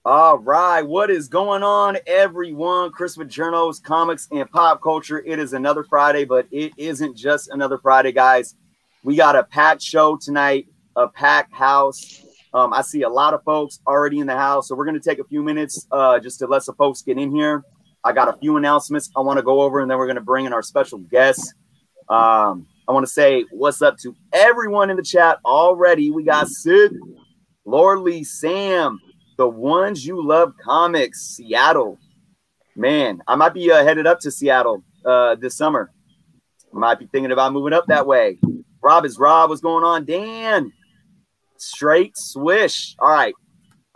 All right, what is going on, everyone? Chris with Journals, Comics, and Pop Culture. It is another Friday, but it isn't just another Friday, guys. We got a packed show tonight, a packed house. I see a lot of folks already in the house, so we're going to take a few minutes just to let some folks get in here. I got a few announcements I want to go over, and then we're going to bring in our special guests. I want to say what's up to everyone in the chat already. We got Sid, Lordly, Sam, The Ones You Love Comics, Seattle. Man, I might be headed up to Seattle this summer. Might be thinking about moving up that way. Rob is Rob. What's going on? Dan. Straight Swish. All right.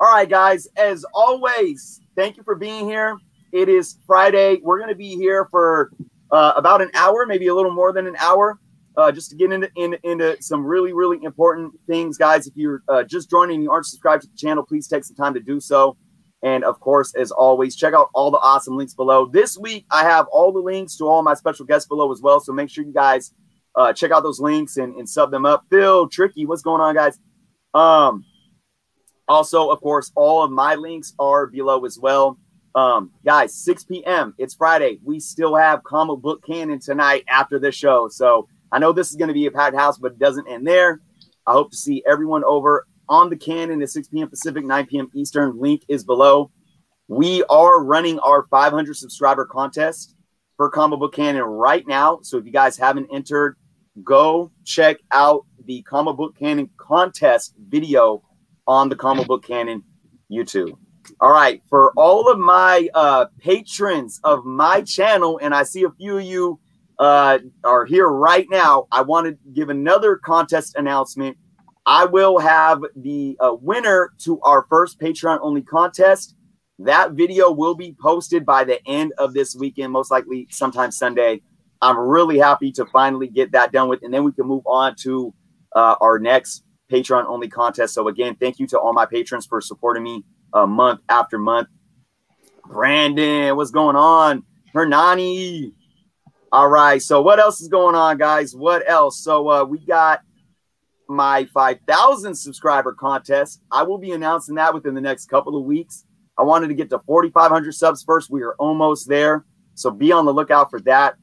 All right, guys. As always, thank you for being here. It is Friday. We're going to be here for about an hour, maybe a little more than an hour, just to get into some really, really important things, guys. If you're just joining and you aren't subscribed to the channel, please take some time to do so. And, of course, as always, check out all the awesome links below. This week, I have all the links to all my special guests below as well, so make sure you guys check out those links and sub them up. Phil, Tricky, what's going on, guys? Also, of course, all of my links are below as well. Guys, 6 p.m. It's Friday. We still have Comic Book Canon tonight after this show. So I know this is going to be a packed house, but it doesn't end there. I hope to see everyone over on the Canon at 6 p.m. Pacific, 9 p.m. Eastern. Link is below. We are running our 500 subscriber contest for Comic Book Canon right now. So if you guys haven't entered, go check out the Comic Book Canon contest video on the Comic Book Canon YouTube. All right, for all of my patrons of my channel, and I see a few of you are here right now, I want to give another contest announcement. I will have the winner to our first Patreon-only contest. That video will be posted by the end of this weekend, most likely sometime Sunday. I'm really happy to finally get that done with, and then we can move on to our next Patreon-only contest. So, again, thank you to all my patrons for supporting me month after month. Brandon, what's going on? Hernani. All right, so what else is going on, guys? What else? So we got my 5,000 subscriber contest. I will be announcing that within the next couple of weeks. I wanted to get to 4,500 subs first. We are almost there, so be on the lookout for that.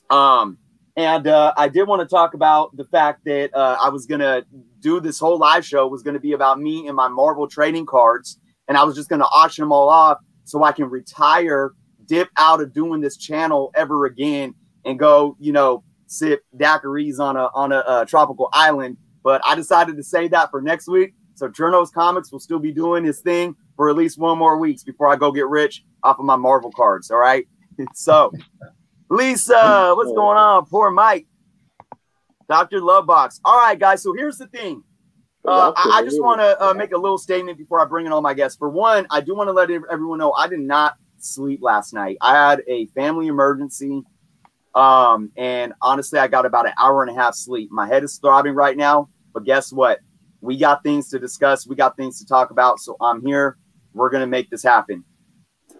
I did want to talk about the fact that I was going to do this whole live show was going to be about me and my Marvel trading cards. And I was just going to auction them all off so I can retire, dip out of doing this channel ever again and go, you know, sip daiquiris on a tropical island. But I decided to save that for next week. So Journos Comics will still be doing his thing for at least one more week before I go get rich off of my Marvel cards. All right. So Lisa, what's going on? Poor Mike. Dr. Lovebox. All right, guys. So here's the thing. I just want to make a little statement before I bring in all my guests. For one, I do want to let everyone know I did not sleep last night. I had a family emergency. And honestly, I got about an hour and a half sleep. My head is throbbing right now. But guess what? We got things to discuss. We got things to talk about. So I'm here. We're going to make this happen.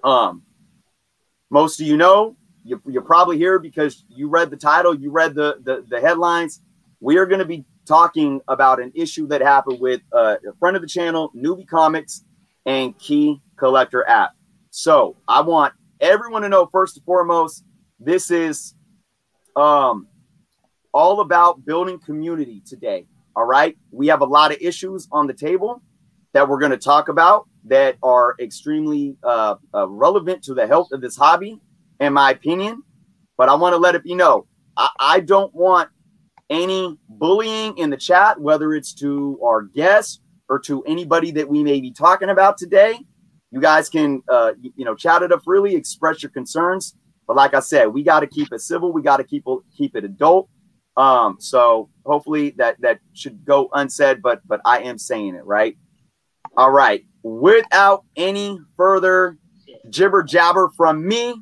Most of you know, you're probably here because you read the title, you read the headlines. We are going to be talking about an issue that happened with a friend of the channel, Newbie Comics, and Key Collector app. So I want everyone to know, first and foremost, this is all about building community today. All right. We have a lot of issues on the table that we're going to talk about that are extremely relevant to the health of this hobby, in my opinion. But I want to let it be known, I don't want any bullying in the chat, whether it's to our guests or to anybody that we may be talking about today. You guys can, you know, chat it up freely, express your concerns. But like I said, we got to keep it civil. We got to keep it adult. So hopefully that should go unsaid, but I am saying it, right? All right. Without any further jibber jabber from me,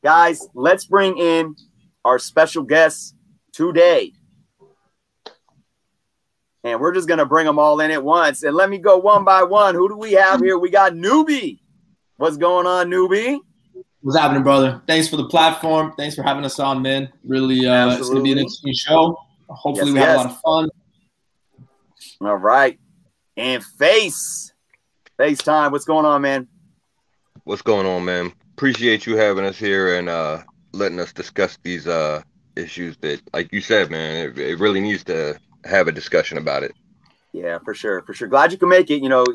guys, let's bring in our special guests today. And we're just going to bring them all in at once. And let me go one by one. Who do we have here? We got Newbie. What's going on, Newbie? What's happening, brother? Thanks for the platform. Thanks for having us on, man. Really, it's going to be an interesting show. Hopefully, we have a lot of fun. All right. And Face. FaceTime, what's going on, man? What's going on, man? Appreciate you having us here and letting us discuss these issues that, like you said, man, it really needs to have a discussion about it. Yeah, for sure, for sure. Glad you can make it. You know,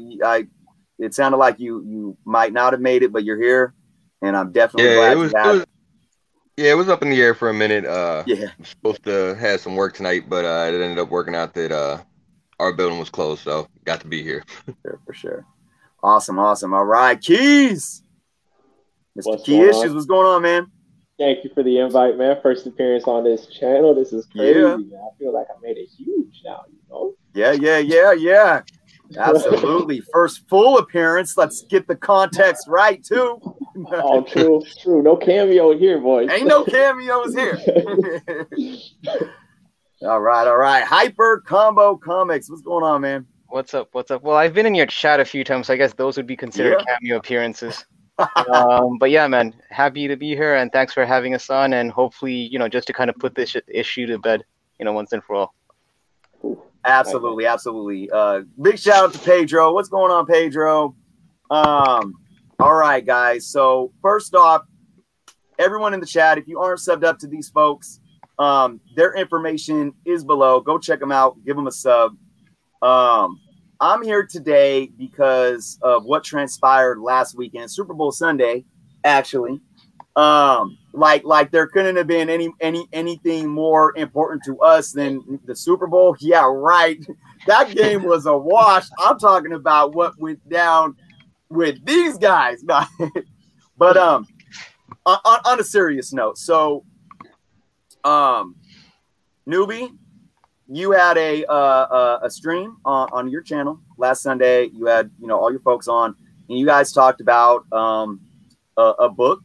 it sounded like you might not have made it, but you're here, and I'm definitely glad it was up in the air for a minute. Yeah, I'm supposed to have some work tonight, but it ended up working out that our building was closed, so got to be here. For sure. Awesome. All right, Keys. Mr. Key Issues, what's going on, man? Thank you for the invite, man. First appearance on this channel. This is crazy, man. I feel like I made it huge now, you know? Yeah. Absolutely. First full appearance. Let's get the context right, too. Oh, true. No cameo here, boys. Ain't no cameos here. All right. Hyper Combo Comics. What's going on, man? What's up? Well, I've been in your chat a few times, so I guess those would be considered cameo appearances. But yeah, man, happy to be here, and thanks for having us on, and hopefully, you know, just to kind of put this issue to bed, you know, once and for all. Absolutely. Big shout out to Pedro. What's going on, Pedro? All right, guys. So first off, everyone in the chat, if you aren't subbed up to these folks, their information is below. Go check them out. Give them a sub. I'm here today because of what transpired last weekend, Super Bowl Sunday, actually. Like there couldn't have been anything more important to us than the Super Bowl. Yeah, right. That game was a wash. I'm talking about what went down with these guys. But on a serious note, so Newbie, you had a stream on your channel last Sunday. You had, you know, all your folks on, and you guys talked about a book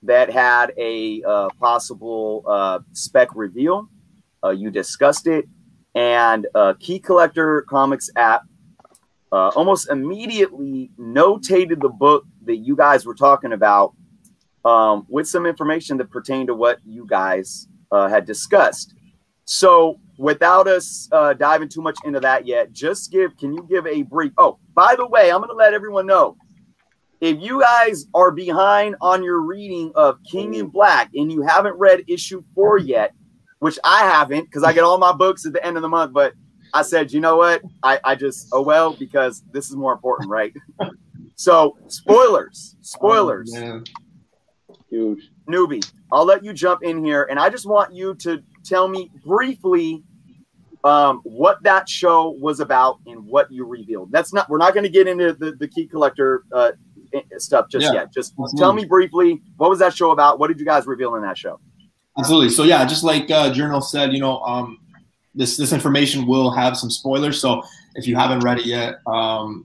that had a possible spec reveal. You discussed it, and Key Collector Comics app almost immediately notated the book that you guys were talking about with some information that pertained to what you guys had discussed. So without us diving too much into that yet, can you give a brief? Oh, by the way, I'm going to let everyone know, if you guys are behind on your reading of King in Black and you haven't read issue 4 yet, which I haven't because I get all my books at the end of the month, but I said, you know what? I just, because this is more important, right? So spoilers. Oh, huge. Newbie, I'll let you jump in here, and I just want you to tell me briefly what that show was about and what you revealed. We're not going to get into the Key Collector stuff just yet. Just tell me briefly, what was that show about? What did you guys reveal in that show? Absolutely. So yeah, just like Journal said, you know, this information will have some spoilers. So if you haven't read it yet,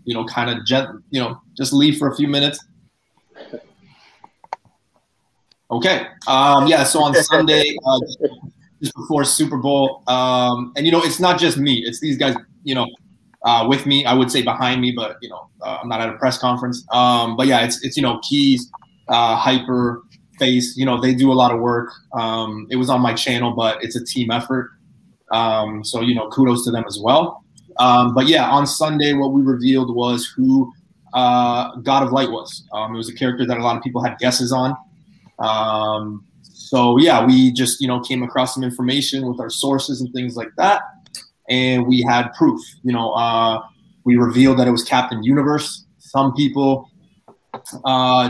you know, just leave for a few minutes. Okay. Yeah. So on Sunday, just before Super Bowl, and you know, it's not just me; it's these guys. You know, with me, I would say behind me, but you know, I'm not at a press conference. But yeah, it's you know, Keys, Hyper, Face. You know, they do a lot of work. It was on my channel, but it's a team effort. So you know, kudos to them as well. But yeah, on Sunday, what we revealed was who God of Light was. It was a character that a lot of people had guesses on. So yeah, we just, you know, came across some information with our sources and things like that. And we had proof, you know, we revealed that it was Captain Universe. Some people,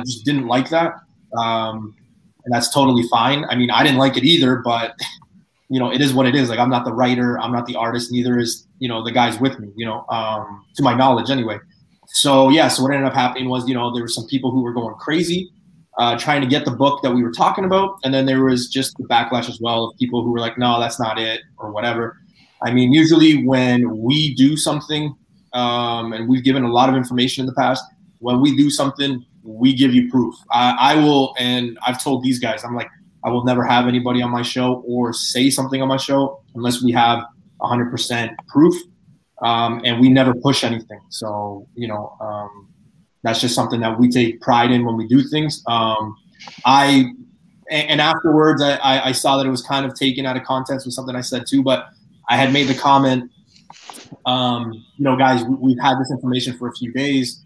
just didn't like that. And that's totally fine. I mean, I didn't like it either, but you know, it is what it is. Like, I'm not the writer, I'm not the artist, neither is, you know, the guys with me, you know, to my knowledge anyway. So yeah, so what ended up happening was, you know, there were some people who were going crazy, trying to get the book that we were talking about. And then there was just the backlash as well of people who were like, no, that's not it, or whatever. I mean, usually when we do something, and we've given a lot of information in the past, when we do something, we give you proof. I will, and I've told these guys, I'm like, I will never have anybody on my show or say something on my show unless we have 100% proof. And we never push anything. So, you know, that's just something that we take pride in when we do things. And afterwards, I saw that it was kind of taken out of context with something I said too, but I had made the comment, you know, guys, we've had this information for a few days.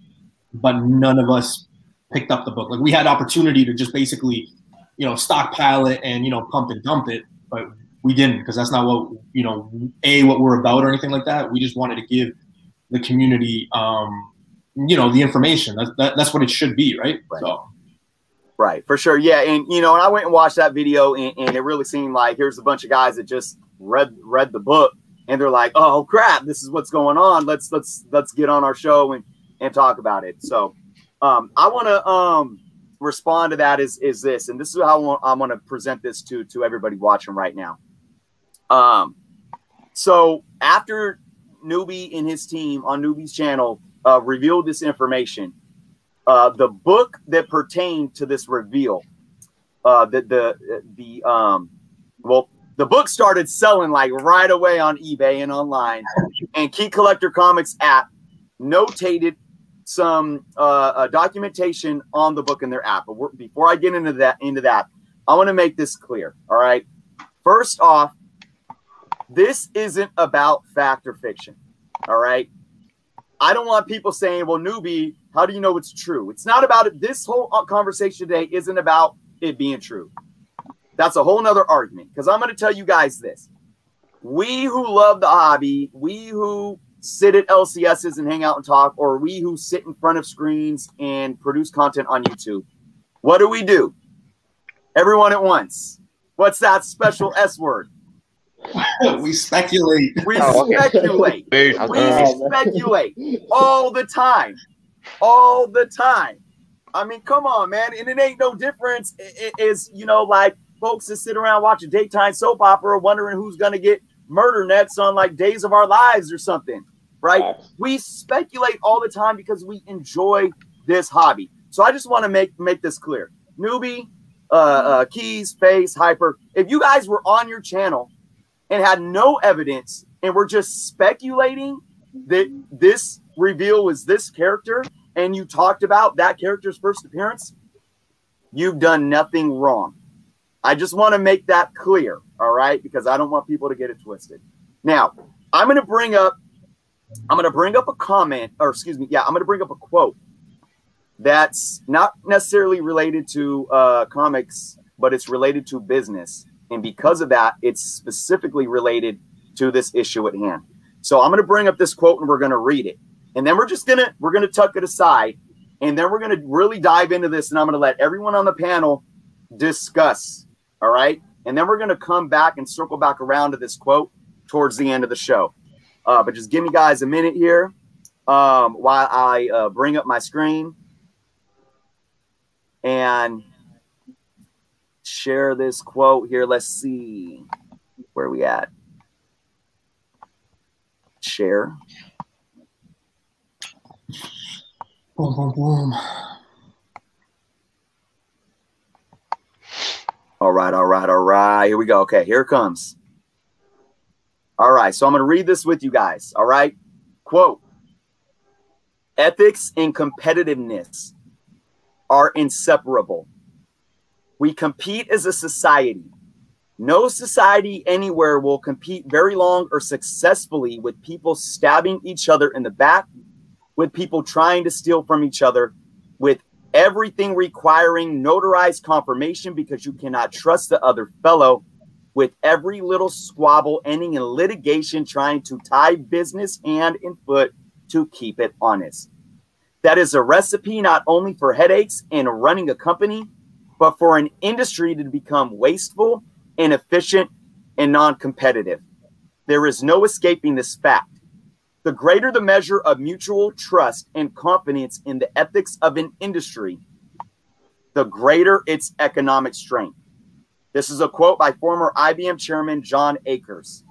but none of us picked up the book. Like we had opportunity to just basically, you know, stockpile it and, you know, pump and dump it, but we didn't, because that's not what, you know, what we're about or anything like that. We just wanted to give the community, you know, the information. That's what it should be, right? So. Right, for sure. Yeah, and you know, and I went and watched that video, and it really seemed like here's a bunch of guys that just read the book, and they're like, "Oh crap, this is what's going on. Let's get on our show and talk about it." So, I want to respond to that is this, and this is how I want to present this to everybody watching right now. So after Newbie and his team on Newbie's channel revealed this information. The book that pertained to this reveal, the book started selling like right away on eBay and online, and Key Collector Comics app notated some documentation on the book in their app. But before I get into that, I want to make this clear. All right. First off, this isn't about fact or fiction. All right. I don't want people saying, well, Newbie, how do you know it's true? It's not about it. This whole conversation today isn't about it being true. That's a whole nother argument, because I'm going to tell you guys this. We who love the hobby, we who sit at LCSs and hang out and talk, or we who sit in front of screens and produce content on YouTube, what do? Everyone at once. What's that special S word? We speculate. We speculate. We speculate all the time. All the time. I mean, come on, man. And it ain't no difference. It is, you know, like folks that sit around watching daytime soap opera wondering who's going to get murder next on like Days of Our Lives or something, right? We speculate all the time because we enjoy this hobby. So I just want to make this clear. Newbie, Keys, Face, Hyper, if you guys were on your channel and had no evidence and were just speculating that this reveal was this character and you talked about that character's first appearance, you've done nothing wrong. I just want to make that clear, all right? Because I don't want people to get it twisted. Now, I'm going to bring up a comment, or excuse me, I'm going to bring up a quote that's not necessarily related to comics, but it's related to business. And because of that, it's specifically related to this issue at hand. So I'm going to bring up this quote and we're going to read it. And then we're going to tuck it aside. And then we're going to really dive into this. And I'm going to let everyone on the panel discuss. All right. And then we're going to come back and circle back around to this quote towards the end of the show. But just give me guys a minute here while I bring up my screen and share this quote here. Let's see where we at. Share. Boom, boom, boom. All right. Here we go. Okay, here it comes. All right, so I'm going to read this with you guys. All right. Quote, ethics and competitiveness are inseparable. We compete as a society. No society anywhere will compete very long or successfully with people stabbing each other in the back, with people trying to steal from each other, with everything requiring notarized confirmation because you cannot trust the other fellow, with every little squabble ending in litigation trying to tie business hand and foot to keep it honest. That is a recipe not only for headaches and running a company, but for an industry to become wasteful, inefficient, and non-competitive. There is no escaping this fact. The greater the measure of mutual trust and confidence in the ethics of an industry, the greater its economic strength. This is a quote by former IBM chairman John Akers.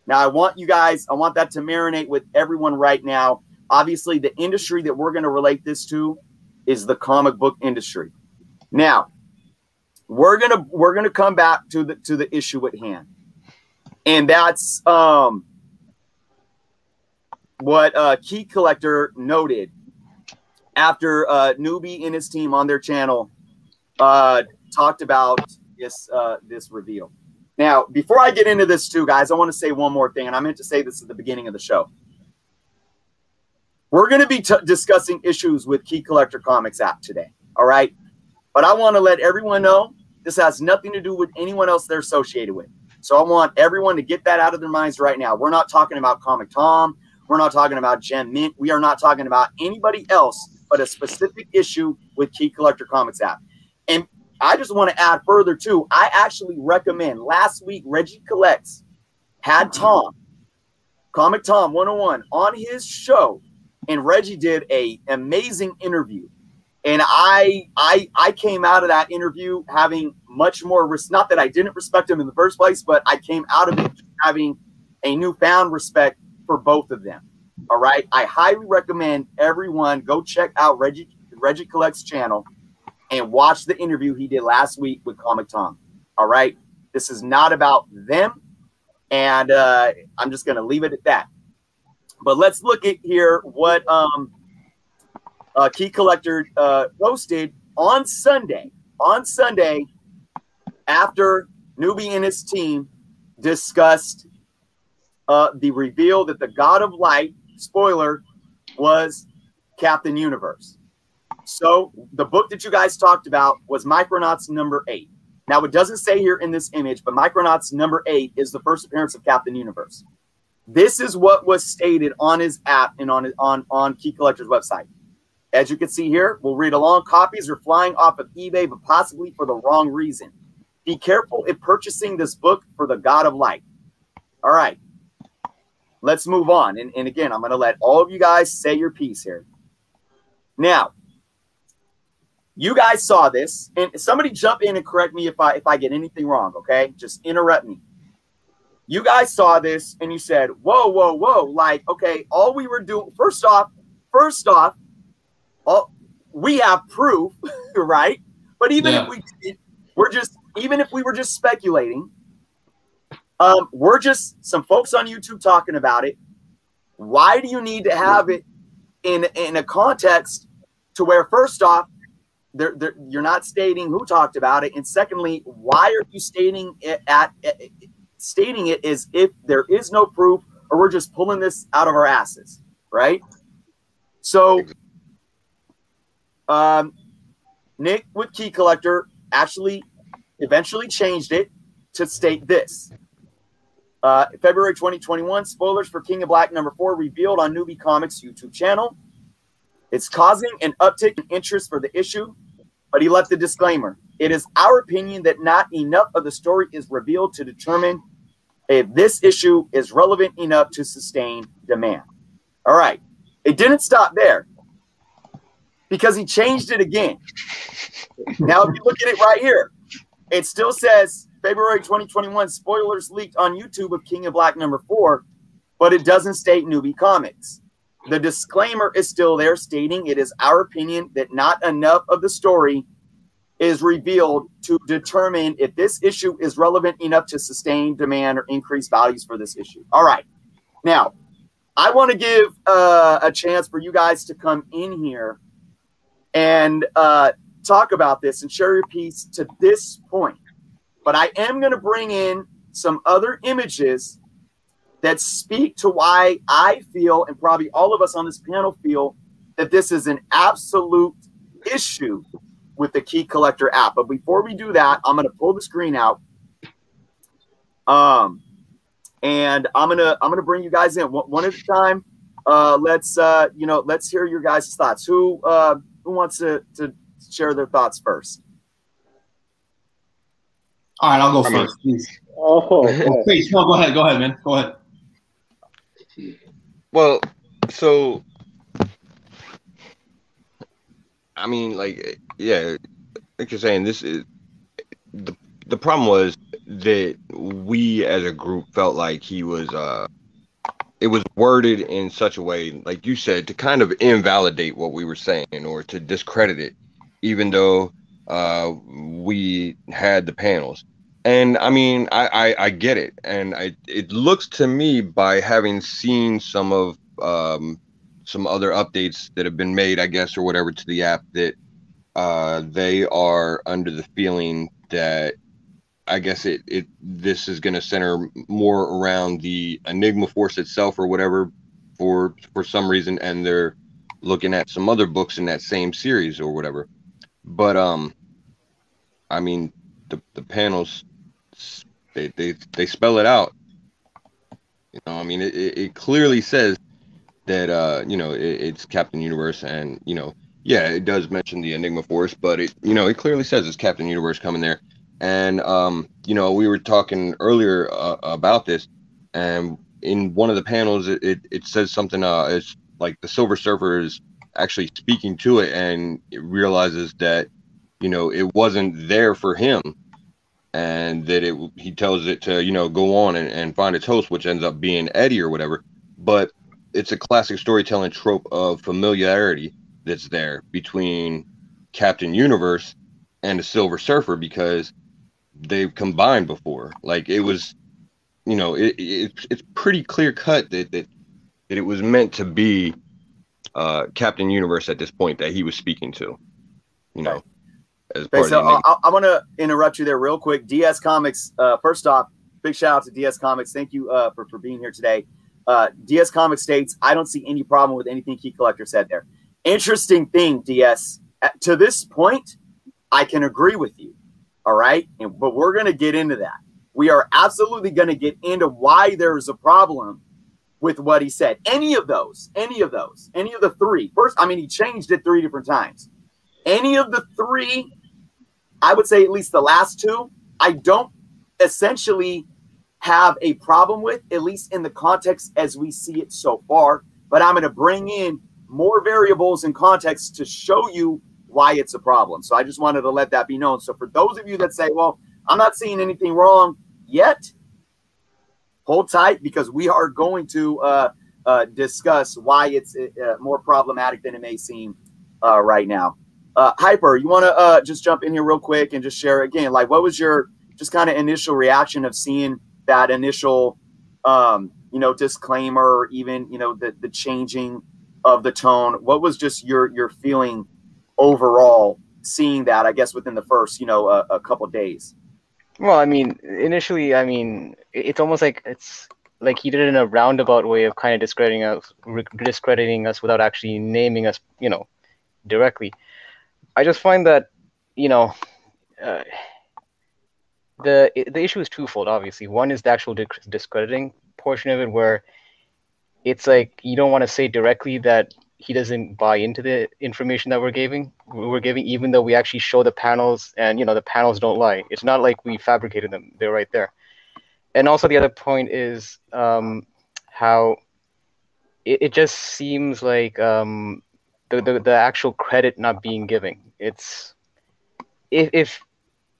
Now, I want that to marinate with everyone right now. Obviously, the industry that we're going to relate this to is the comic book industry. Now, we're gonna come back to the issue at hand, and that's what Key Collector noted after Newbie and his team on their channel talked about this reveal. Now, before I get into this too, guys, I want to say one more thing, and I meant to say this at the beginning of the show. We're going to be discussing issues with Key Collector Comics app today. All right. But I want to let everyone know this has nothing to do with anyone else they're associated with. So I want everyone to get that out of their minds right now. We're not talking about Comic Tom. We're not talking about Gem Mint. We are not talking about anybody else but a specific issue with Key Collector Comics app. And I just want to add further too. I actually recommend, last week Reggie Collects had Tom, Comic Tom 101, on his show, and Reggie did an amazing interview. And I came out of that interview having much more not that I didn't respect him in the first place, but I came out of it having a newfound respect for both of them. All right. I highly recommend everyone go check out Reggie Collect's channel and watch the interview he did last week with Comic Tom. All right. This is not about them. And I'm just going to leave it at that. But let's look at here what Key Collector posted on Sunday. On Sunday, after Newbie and his team discussed the reveal that the God of Light, spoiler, was Captain Universe. So the book that you guys talked about was Micronauts number 8. Now, it doesn't say here in this image, but Micronauts number 8 is the first appearance of Captain Universe. This is what was stated on his app and on Key Collector's website. As you can see here, we'll read along. Copies are flying off of eBay, but possibly for the wrong reason. Be careful in purchasing this book for the God of Light. All right. Let's move on. And again, I'm going to let all of you guys say your piece here. Now, you guys saw this, and somebody jump in and correct me if I get anything wrong, okay? Just interrupt me. You guys saw this, and you said, whoa, whoa, whoa. Like, okay, all we were doing, first off, we have proof, right? But even if we did, even if we were just speculating, we're just some folks on YouTube talking about it. Why do you need to have it in a context to where, first off, you're not stating who talked about it, and secondly, why are you stating it as if there is no proof, or we're just pulling this out of our asses, right? So, Nick with Key Collector actually eventually changed it to state this. February 2021, spoilers for King of Black number 4 revealed on Newbie Comics YouTube channel. It's causing an uptick in interest for the issue, but he left the disclaimer. It is our opinion that not enough of the story is revealed to determine if this issue is relevant enough to sustain demand. All right. It didn't stop there because he changed it again. Now, if you look at it right here, it still says February 2021 spoilers leaked on YouTube of King of Black number 4, but it doesn't state Newbie Comics. The disclaimer is still there, stating it is our opinion that not enough of the story is revealed to determine if this issue is relevant enough to sustain demand or increase values for this issue. All right. Now, I want to give a chance for you guys to come in here and talk about this and share your piece to this point. But I am going to bring in some other images that speak to why I feel, and probably all of us on this panel feel, that this is an absolute issue with the Key Collector app. But before we do that, I'm going to pull the screen out. And I'm gonna bring you guys in one at a time. Let's hear your guys' thoughts. Who wants to share their thoughts first? All right, I'll go first, please. Please, no, go ahead, man. Go ahead. Well, so I mean, like, yeah, like you're saying, this is the problem was that we as a group felt like he was it was worded in such a way, like you said, to kind of invalidate what we were saying or to discredit it, even though we had the panels. And I mean, I get it, and it looks to me, by having seen some of some other updates that have been made, I guess, or whatever, to the app, that they are under the feeling that, I guess, this is going to center more around the Enigma Force itself or whatever for some reason, and they're looking at some other books in that same series or whatever. But I mean, the panels, they spell it out. You know, I mean, it clearly says that you know, it's Captain Universe, and you know, yeah, it does mention the Enigma Force, but it, you know, it clearly says it's Captain Universe coming there. And you know, we were talking earlier about this, and in one of the panels, it says something. It's like the Silver Surfer is actually speaking to it, and it realizes that, you know, it wasn't there for him, and that he tells it to, you know, go on and find its host, which ends up being Eddie or whatever. But it's a classic storytelling trope of familiarity that's there between Captain Universe and the Silver Surfer, because they've combined before. Like, it was, you know, it's pretty clear cut that it was meant to be Captain Universe at this point that he was speaking to, you know. As part so of the I want to interrupt you there real quick. DS Comics, first off, big shout out to DS Comics. Thank you for being here today. DS Comics states, I don't see any problem with anything Key Collector said there. Interesting thing, DS. To this point, I can agree with you. All right. But we're going to get into that. We are absolutely going to get into why there's a problem with what he said. Any of the three. First, I mean, he changed it 3 different times. Any of the 3, I would say at least the last 2, I don't essentially have a problem with, at least in the context as we see it so far. But I'm going to bring in more variables and context to show you why it's a problem. So I just wanted to let that be known. So for those of you that say, well, I'm not seeing anything wrong yet, hold tight, because we are going to discuss why it's more problematic than it may seem right now. Hyper, you want to just jump in here real quick and just share again, like, what was your just kind of initial reaction of seeing that initial, you know, disclaimer, even, you know, the changing of the tone? What was just your feeling overall seeing that, I guess, within the first, you know, a couple of days? Well, I mean, initially, I mean, it's almost like he did it in a roundabout way of kind of discrediting us without actually naming us, you know, directly. I just find that, you know, the issue is twofold, obviously. One is the actual discrediting portion of it, where it's like you don't want to say directly that he doesn't buy into the information that we're giving, even though we actually show the panels, and, you know, the panels don't lie. It's not like we fabricated them. They're right there. And also the other point is how it just seems like the actual credit not being given. It's if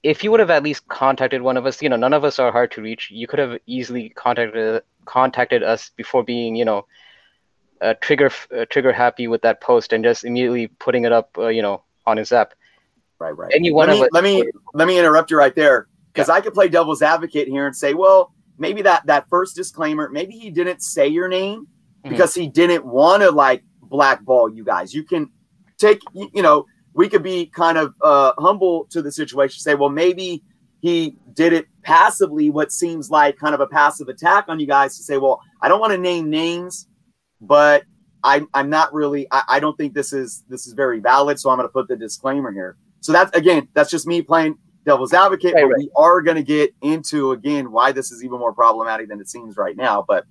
you would have at least contacted one of us, you know, none of us are hard to reach. You could have easily contacted us before being, you know, trigger happy with that post and just immediately putting it up, you know, on his app. Right. Let me interrupt you right there, because I could play devil's advocate here and say, well, maybe that first disclaimer, maybe he didn't say your name because he didn't want to, like, blackball you guys. You can take, you know, we could be kind of humble to the situation, say, well, maybe he did it passively, what seems like kind of a passive attack on you guys, to say, well, I don't want to name names, but I'm not really, I don't think this is very valid, so I'm going to put the disclaimer here. So that's just me playing devil's advocate. Right. We are going to get into, again, why this is even more problematic than it seems right now. But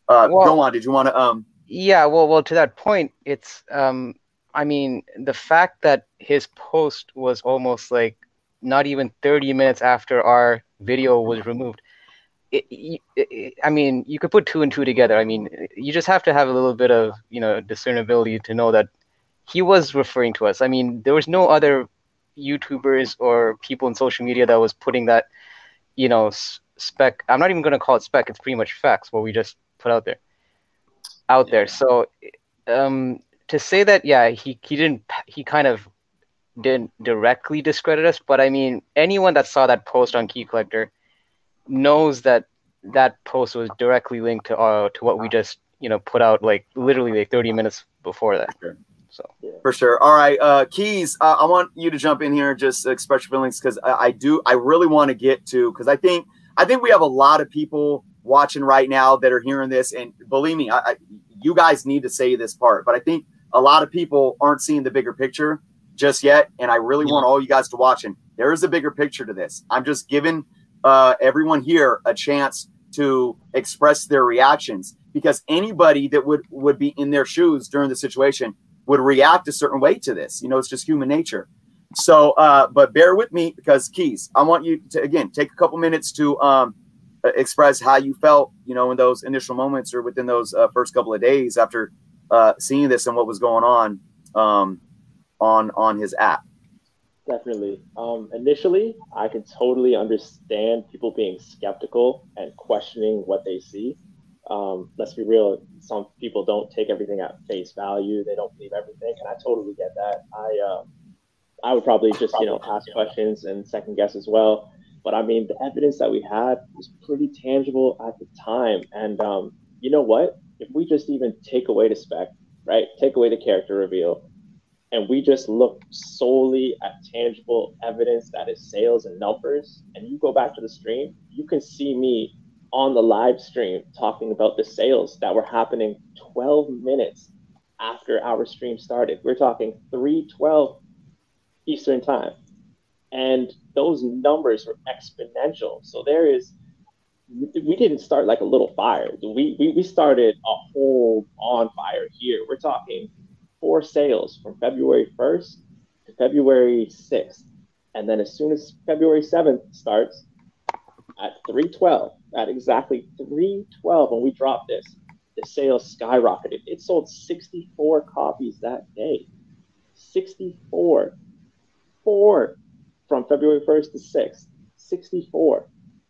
go on. Did you want to? Yeah. Well, to that point, it's I mean, the fact that his post was almost like not even 30 minutes after our video was removed. I mean, you could put 2 and 2 together. I mean, you just have to have a little bit of, you know, discernibility to know that he was referring to us. I mean, there was no other YouTubers or people in social media that was putting that, you know, spec. I'm not even going to call it spec. It's pretty much facts, what we just put out there. So to say that, yeah, he kind of didn't directly discredit us, but I mean, anyone that saw that post on Key Collector knows that post was directly linked to what we just, you know, put out, like, literally like 30 minutes before that. Sure. So for sure. All right, Keys, I want you to jump in here and just express your feelings, because I really want to get to, because I think we have a lot of people watching right now that are hearing this, and believe me, you guys need to say this part, but I think a lot of people aren't seeing the bigger picture just yet, and I really want all you guys to watch. And there is a bigger picture to this. I'm just giving everyone here a chance to express their reactions, because anybody that would be in their shoes during the situation would react a certain way to this. You know, it's just human nature. So, but bear with me, because Keys, I want you to, again, take a couple minutes to express how you felt, you know, in those initial moments or within those first couple of days after seeing this and what was going on his app. Definitely. Initially, I could totally understand people being skeptical and questioning what they see. Let's be real, some people don't take everything at face value. They don't believe everything, and I totally get that. I would probably just, you know, ask questions and second guess as well. But I mean, the evidence that we had was pretty tangible at the time. And you know what? If we just even take away the spec, right? Take away the character reveal, and we just look solely at tangible evidence that is sales and numbers, and you go back to the stream, you can see me on the live stream talking about the sales that were happening 12 minutes after our stream started. We're talking 3:12 Eastern time. And those numbers were exponential. So we didn't start like a little fire. We started a whole on fire here. We're talking 4 sales from February 1st to February 6th. And then as soon as February 7th starts, at 3:12, at exactly 3:12, when we dropped this, the sales skyrocketed. It sold 64 copies that day. 64. 4 from February 1st to 6th. 64.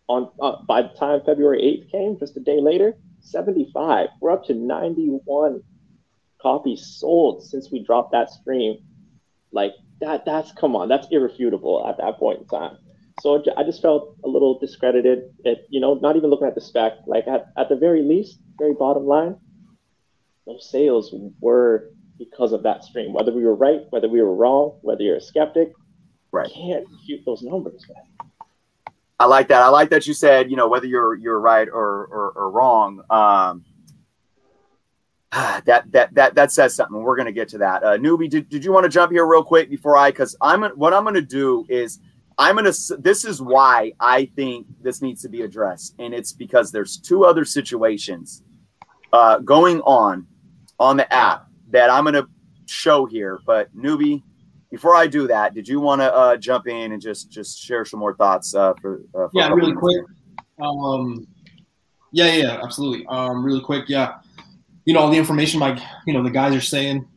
By the time February 8th came, just a day later, 75. We're up to 91 copies sold since we dropped that stream. Like that's come on, that's irrefutable at that point in time. So I just felt a little discredited. You know, not even looking at the spec. Like at the very least, very bottom line, those sales were because of that stream. Whether we were right, whether we were wrong, whether you're a skeptic, right, you can't refute those numbers, man. I like that. I like that you said, you know, whether you're right or wrong. That says something. We're going to get to that. Newbie, did you want to jump here real quick before because what I'm going to do is this is why I think this needs to be addressed. And it's because there's 2 other situations going on the app that I'm going to show here. But Newbie, before I do that, did you want to jump in and just share some more thoughts for really quick. Yeah, absolutely. Really quick. Yeah. You know, all the information the guys are saying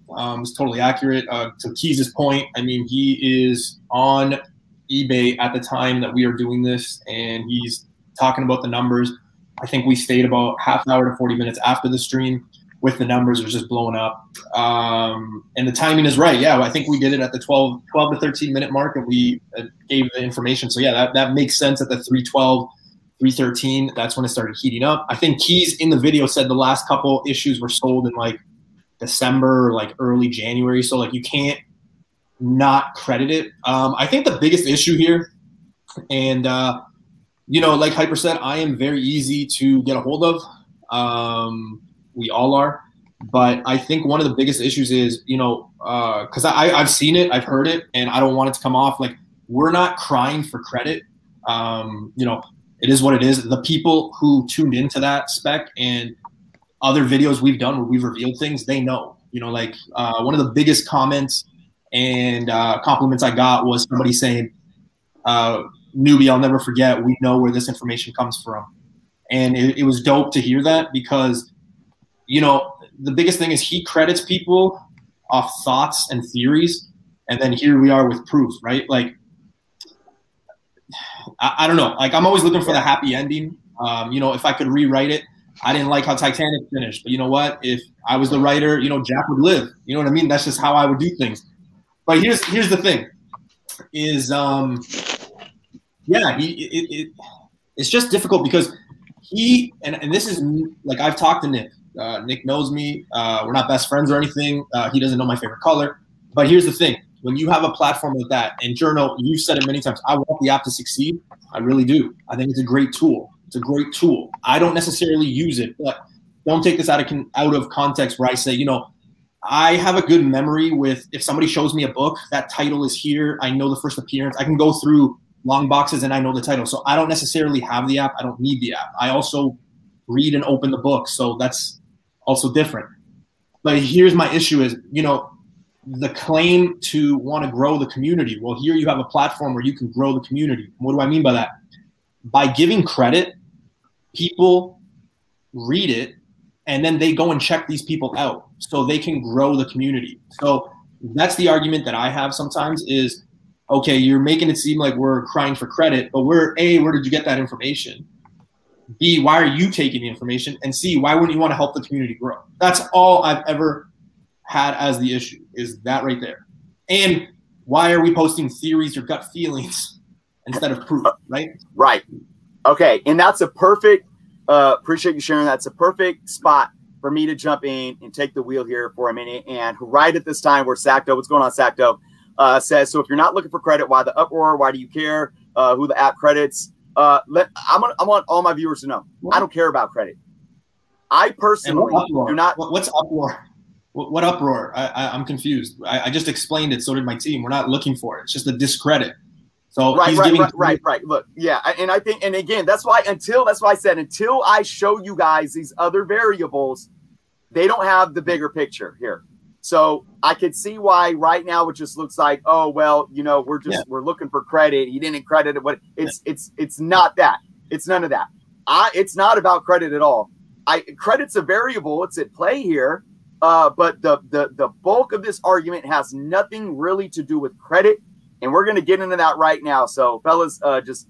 is totally accurate. To Keys' point, I mean, he is on eBay at the time that we are doing this, and he's talking about the numbers. I think we stayed about half an hour to 40 minutes after the stream with the numbers. It was just blowing up. And the timing is right. Yeah, I think we did it at the 12 to 13 minute mark, and we gave the information. So yeah, that makes sense at the 3:12, 3:13. That's when it started heating up. I think Keys in the video said the last couple issues were sold in like December or like early January. So like you can't not credit it. I think the biggest issue here, and you know, like Hyper said, I am very easy to get a hold of. We all are. But I think one of the biggest issues is, you know, because I've seen it, I've heard it, and I don't want it to come off like we're not crying for credit. You know, it is what it is. The people who tuned into that spec and other videos we've done where we've revealed things, they know. You know, like one of the biggest comments and compliments I got was somebody saying, Newbie, I'll never forget, we know where this information comes from. And it was dope to hear that because, you know, the biggest thing is he credits people off thoughts and theories, and then here we are with proof, right? Like, I don't know. Like, I'm always looking for the happy ending. You know, if I could rewrite it, I didn't like how Titanic finished, but you know what? If I was the writer, you know, Jack would live. You know what I mean? That's just how I would do things. But here's the thing: is yeah, it's just difficult because he and this is like I've talked to Nick. Nick knows me. We're not best friends or anything. He doesn't know my favorite color. But here's the thing: when you have a platform like that, and Journo, you've said it many times, I want the app to succeed. I really do. I think it's a great tool. It's a great tool. I don't necessarily use it, but don't take this out of context where I say, you know, I have a good memory with, if somebody shows me a book, that title is here. I know the first appearance. I can go through long boxes and I know the title. So I don't necessarily have the app. I don't need the app. I also read and open the book. So that's also different. But here's my issue is, you know, the claim to want to grow the community. Well, here you have a platform where you can grow the community. What do I mean by that? By giving credit, people read it, and then they go and check these people out so they can grow the community. So that's the argument that I have sometimes is, okay, you're making it seem like we're crying for credit, but A, where did you get that information? B, why are you taking the information? And C, why wouldn't you want to help the community grow? That's all I've ever had as the issue, is that right there. And why are we posting theories or gut feelings instead of proof, right? Right. Okay, and that's a perfect, appreciate you sharing that. It's a perfect spot for me to jump in and take the wheel here for a minute. And right at this time where Sacto, what's going on, Sacto, says, so if you're not looking for credit, why the uproar? Why do you care who the app credits? I want all my viewers to know, I don't care about credit. I personally do not. What's uproar? What uproar? I'm confused. I just explained it. So did my team. We're not looking for it. It's just a discredit. So right. Look, yeah, and I think, and again, that's why I said until I show you guys these other variables, they don't have the bigger picture here. So I could see why right now it just looks like, oh well, you know, we're looking for credit. He didn't credit it. What it's not that. It's none of that. It's not about credit at all. Credit's a variable. It's at play here. But the bulk of this argument has nothing really to do with credit. And we're going to get into that right now. So, fellas, just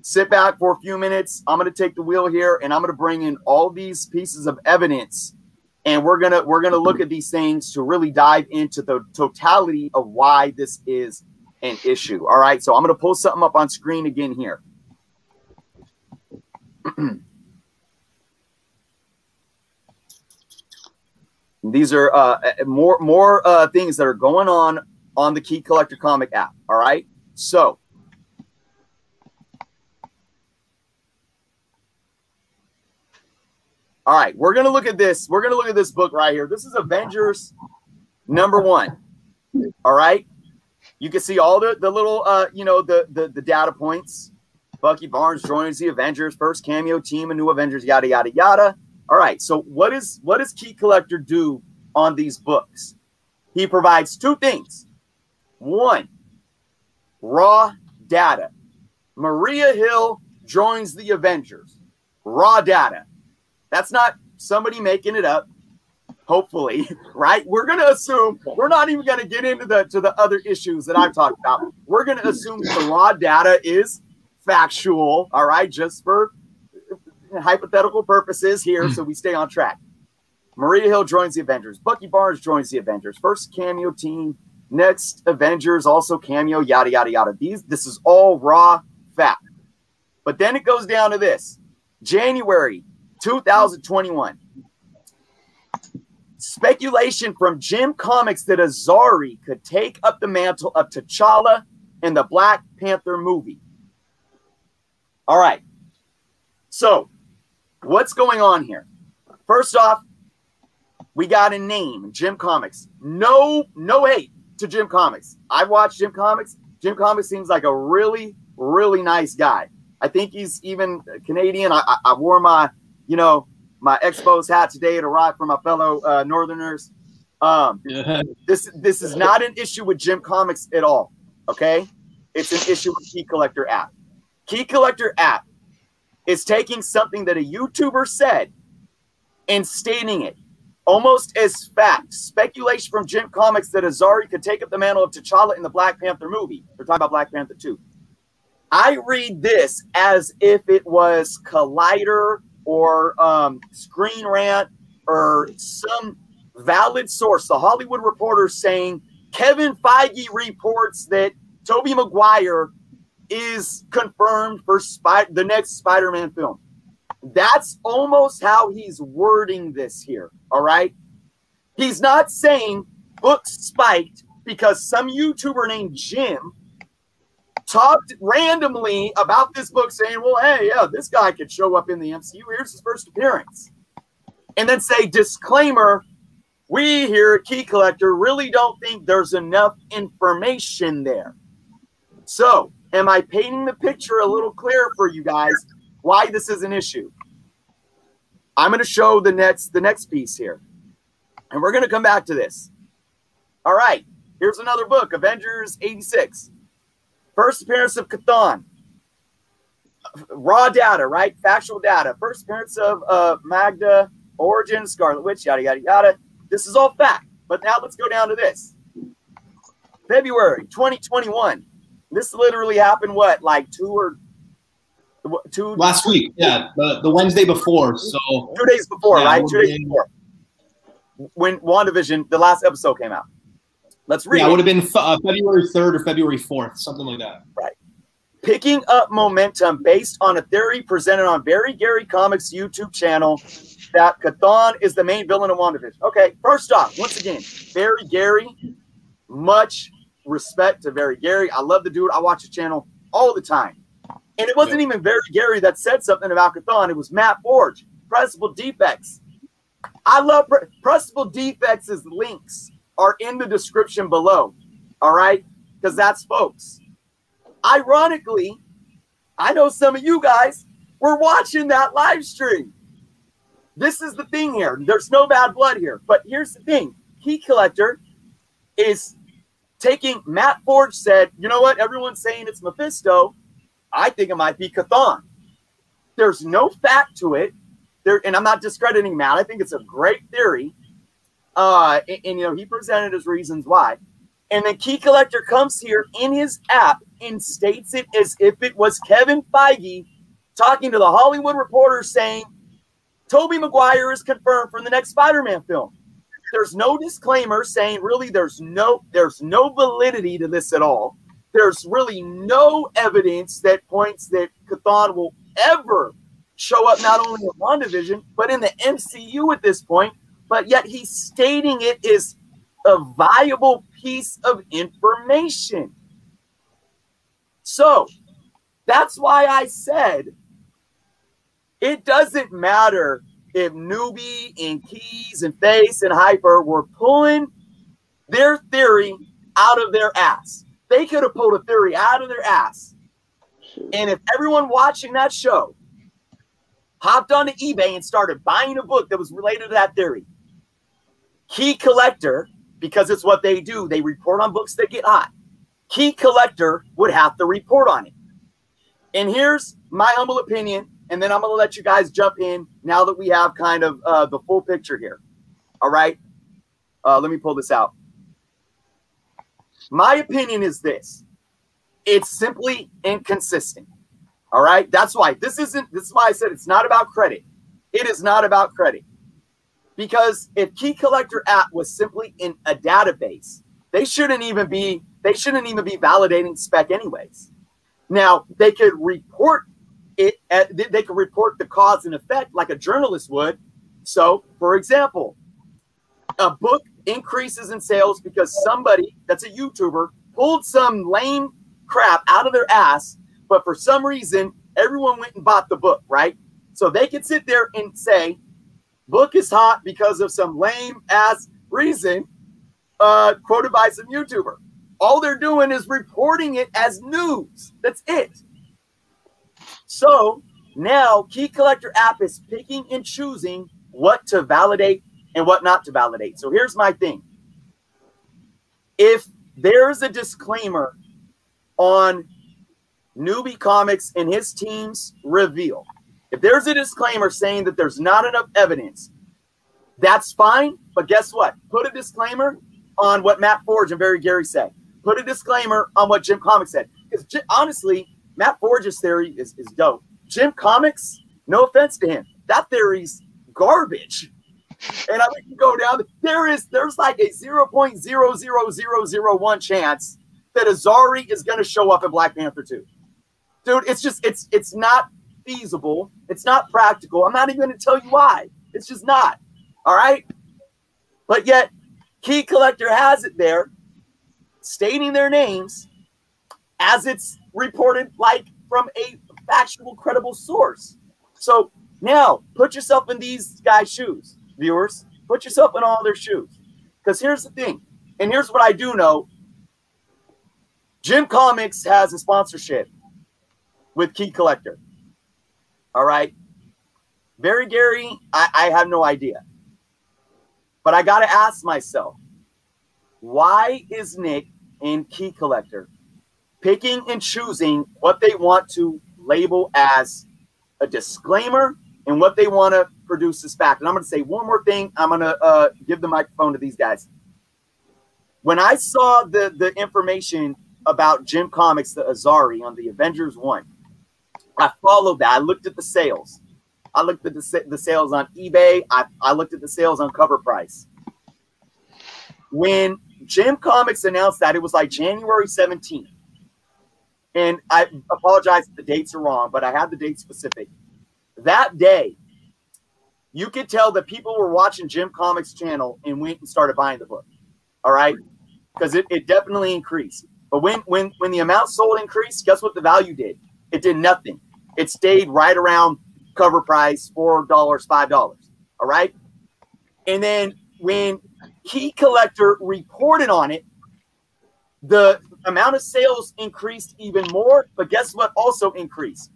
sit back for a few minutes. I'm going to take the wheel here, and I'm going to bring in all these pieces of evidence, and we're gonna look at these things to really dive into the totality of why this is an issue. All right. So I'm going to pull something up on screen again here. These are more things that are going on the Key Collector Comic app. All right. So all right, we're going to look at this. We're going to look at this book right here. This is Avengers #1. All right. You can see all the little, the data points. Bucky Barnes joins the Avengers, first cameo team, a new Avengers, yada, yada, yada. All right. So what does Key Collector do on these books? He provides two things. One, raw data. Maria Hill joins the Avengers. Raw data. That's not somebody making it up, hopefully, right? We're going to assume, we're not even going to get into the other issues that I've talked about. We're going to assume the raw data is factual, all right, just for hypothetical purposes here, so we stay on track. Maria Hill joins the Avengers. Bucky Barnes joins the Avengers. First cameo team. Next Avengers also cameo, yada, yada, yada. This is all raw fact. But then it goes down to this. January 2021. Speculation from Jim Comics that Azari could take up the mantle of T'Challa in the Black Panther movie. All right. So, what's going on here? First off, we got a name, Jim Comics. No hate to Jim Comics. I've watched Jim Comics. Jim Comics seems like a really, really nice guy. I think he's even Canadian. I wore my Expos hat today to rock for my fellow Northerners. This is not an issue with Jim Comics at all. Okay, it's an issue with Key Collector app. Key Collector app is taking something that a YouTuber said and stating it almost as fact. Speculation from Jim Comics that Azari could take up the mantle of T'Challa in the Black Panther movie. We're talking about Black Panther 2. I read this as if it was Collider or Screen Rant or some valid source. The Hollywood Reporter saying Kevin Feige reports that Tobey Maguire is confirmed for the next Spider-Man film. That's almost how he's wording this here, all right? He's not saying book spiked because some YouTuber named Jim talked randomly about this book saying, well, hey, yeah, this guy could show up in the MCU. Here's his first appearance. And then say, disclaimer, We here at Key Collector really don't think there's enough information there. So, am I painting the picture a little clearer for you guys why this is an issue? I'm going to show the next piece here. And we're going to come back to this. All right. Here's another book, Avengers 86. First appearance of Chthon. Raw data, right? Factual data. First appearance of Magda, origin, Scarlet Witch, yada, yada, yada. This is all fact. But now let's go down to this. February 2021. This literally happened, what, like two last week? Yeah, the Wednesday before. So 2 days before, yeah, right? 2 days before. When WandaVision, the last episode came out. Let's read. Yeah, it would have been February 3rd or February 4th, something like that. Right. Picking up momentum based on a theory presented on Very Gary Comics YouTube channel that Chthon is the main villain of WandaVision. Okay, first off, once again, Very Gary, much respect to Very Gary. I love the dude. I watch his channel all the time. And it wasn't even Very Gary that said something about Chthon. It was Matt Forge, Pressable Defects. I love Pressable Defects' links are in the description below, all right? Because that's folks. Ironically, I know some of you guys were watching that live stream. This is the thing here. There's no bad blood here. But here's the thing. Key Collector is taking, Matt Forge said, you know what? Everyone's saying it's Mephisto. I think it might be Chthon. There's no fact to it. And I'm not discrediting Matt. I think it's a great theory. And you know, he presented his reasons why. And then Key Collector comes here in his app and states it as if it was Kevin Feige talking to the Hollywood Reporter saying, Tobey Maguire is confirmed for the next Spider-Man film. There's no disclaimer saying really there's no validity to this at all. There's really no evidence that points that Chthon will ever show up not only in WandaVision, but in the MCU at this point. But yet he's stating it is a viable piece of information. So that's why I said it doesn't matter if Newbie and Keys and Face and Hyper were pulling their theory out of their ass. They could have pulled a theory out of their ass. And if everyone watching that show hopped onto eBay and started buying a book that was related to that theory, Key Collector, because it's what they do, they report on books that get hot. Key Collector would have to report on it. And here's my humble opinion, and then I'm going to let you guys jump in now that we have kind of the full picture here. All right? Let me pull this out. My opinion is this. It's simply inconsistent. All right? That's why. This is why I said it's not about credit. It is not about credit. Because if Key Collector app was simply in a database, they shouldn't even be validating Spec anyways. Now, they could report it, they could report the cause and effect like a journalist would. So, for example, a book increases in sales because somebody that's a YouTuber pulled some lame crap out of their ass, but for some reason, everyone went and bought the book, right? So they could sit there and say, book is hot because of some lame ass reason, quoted by some YouTuber. All they're doing is reporting it as news. That's it. So now Key Collector app is picking and choosing what to validate and what not to validate. So here's my thing. If there's a disclaimer on Newbie Comics and his team's reveal, if there's a disclaimer saying that there's not enough evidence, that's fine. But guess what? Put a disclaimer on what Matt Forge and Very Gary said. Put a disclaimer on what Jim Comics said. Because honestly, Matt Forge's theory is dope. Jim Comics, no offense to him, that theory's garbage. And I think you go down, there's like a 0.00001 chance that Azari is going to show up in Black Panther 2. Dude, it's not feasible. It's not practical. I'm not even going to tell you why. It's just not. All right? But yet, Key Collector has it there, stating their names as it's reported like from a factual, credible source. So now, put yourself in these guys' shoes, viewers. Put yourself in all their shoes. Because here's the thing, and here's what I do know. Jim Comics has a sponsorship with Key Collector. All right. Very Gary, I have no idea. But I got to ask myself, why is Nick and Key Collector picking and choosing what they want to label as a disclaimer and what they want to produce as fact? And I'm going to say one more thing. I'm going to give the microphone to these guys. When I saw the information about Jim Comics, the Azari on the Avengers 1, I followed that. I looked at the sales. I looked at the sales on eBay. I looked at the sales on Cover Price. When Jim Comics announced that, it was like January 17th. And I apologize if the dates are wrong, but I have the date specific. That day, you could tell that people were watching Jim Comics' channel and went and started buying the book. All right? Because it definitely increased. But when the amount sold increased, guess what the value did? It did nothing. It stayed right around cover price, $4, $5. All right? And then when Key Collector reported on it, the amount of sales increased even more. But guess what also increased?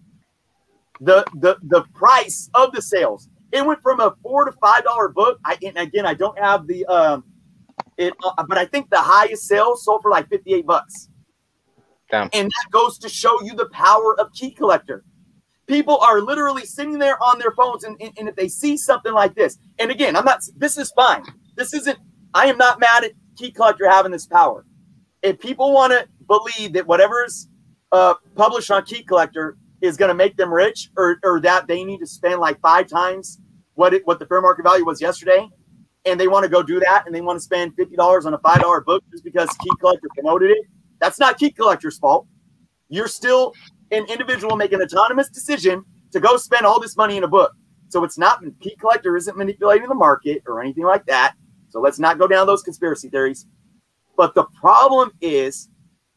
The price of the sales. It went from a $4 to $5 book. And again, I don't have the but I think the highest sales sold for like $58. Damn. And that goes to show you the power of Key Collector. People are literally sitting there on their phones, and if they see something like this, and again, this is fine. I am not mad at Key Collector having this power. If people want to believe that whatever's published on Key Collector is going to make them rich, or that they need to spend like 5 times what the fair market value was yesterday, and they want to go do that, and they want to spend $50 on a $5 book just because Key Collector promoted it, that's not Key Collector's fault. You're still an individual making an autonomous decision to go spend all this money in a book. So it's not, Key Collector isn't manipulating the market or anything like that. So let's not go down those conspiracy theories. But the problem is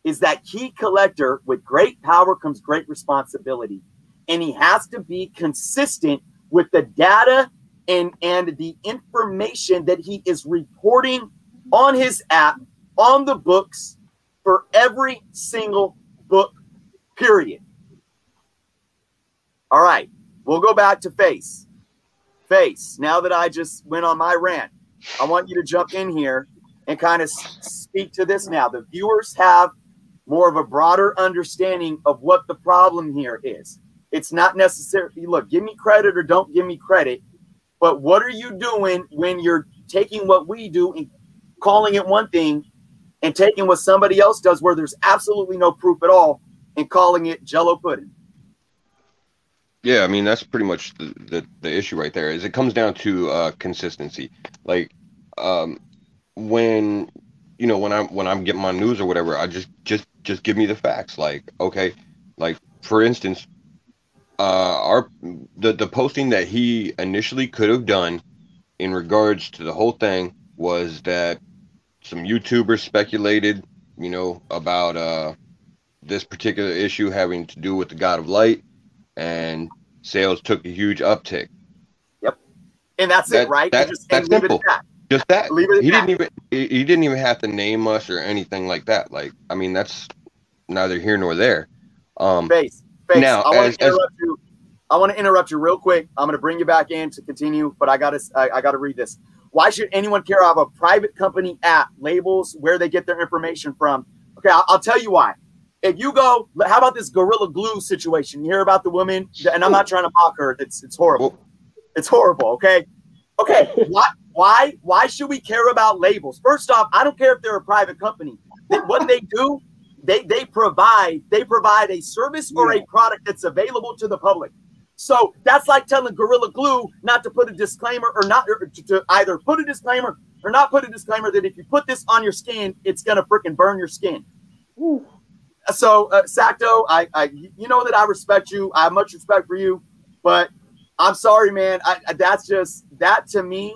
that Key Collector, with great power comes great responsibility. And he has to be consistent with the data and the information that he is reporting on his app, on the books, for every single book, period. All right, we'll go back to Face. Face, now that I just went on my rant, I want you to jump in here and kind of speak to this now. The viewers have more of a broader understanding of what the problem here is. It's not necessarily, look, give me credit or don't give me credit, but what are you doing when you're taking what we do and calling it one thing and taking what somebody else does where there's absolutely no proof at all and calling it Jell-O pudding? Yeah, I mean, that's pretty much the issue right there. Is it comes down to consistency. Like when I'm getting my news or whatever, I just give me the facts. Like, okay, like for instance, the posting that he initially could have done in regards to the whole thing was that some YouTubers speculated, about this particular issue having to do with the God of Light, and sales took a huge uptick. Yep, and that's it, right? That's simple. Just that. He didn't even have to name us or anything like that. Like, I mean, that's neither here nor there. Face. Now, I want to interrupt you real quick. I'm going to bring you back in to continue, but I gotta read this. Why should anyone care about a private company app labels where they get their information from? Okay, I'll tell you why. If you go, how about this Gorilla Glue situation? You hear about the woman, and I'm not trying to mock her. It's horrible. It's horrible. Okay. Why should we care about labels? First off, I don't care if they're a private company. What they do, they provide a service or a product that's available to the public. So that's like telling Gorilla Glue not to put a disclaimer to either put a disclaimer or not put a disclaimer that if you put this on your skin, it's gonna freaking burn your skin. Ooh. So Sacto, you know that I respect you. I have much respect for you, but I'm sorry, man. That to me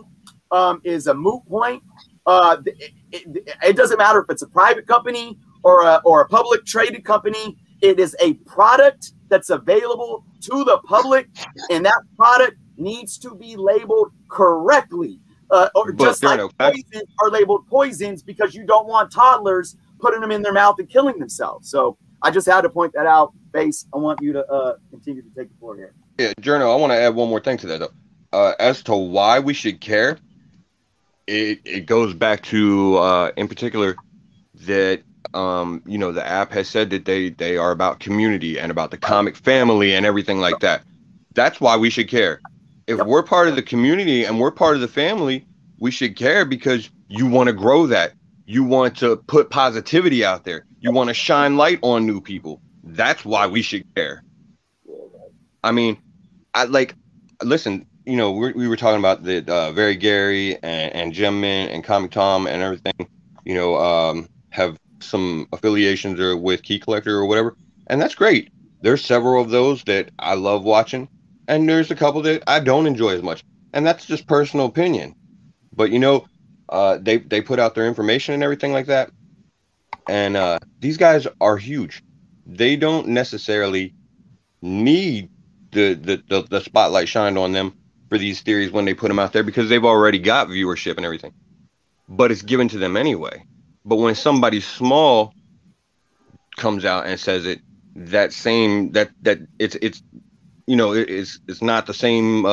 is a moot point. It doesn't matter if it's a private company or a public traded company. It is a product that's available to the public, and that product needs to be labeled correctly. or just like poisons are labeled poisons because you don't want toddlers putting them in their mouth and killing themselves. So I just had to point that out. Base, I want you to continue to take the floor here. Yeah, Journal, I want to add one more thing to that, though. As to why we should care, it goes back to, in particular, that, you know, the app has said that they are about community and about the comic family and everything like that. That's why we should care. If we're part of the community and we're part of the family, we should care because you want to grow that. You want to put positivity out there. You want to shine light on new people. That's why we should care. I mean, listen, you know, we were talking about the Very Gary and Gemman and Comic Tom and everything, you know, have some affiliations or with Key Collector or whatever. And that's great. There's several of those that I love watching. And there's a couple that I don't enjoy as much. And that's just personal opinion. But, you know, they put out their information and everything like that. And these guys are huge. They don't necessarily need the spotlight shined on them for these theories when they put them out there because they've already got viewership and everything. But it's given to them anyway. But when somebody small comes out and says it, that it's you know, it's not the same.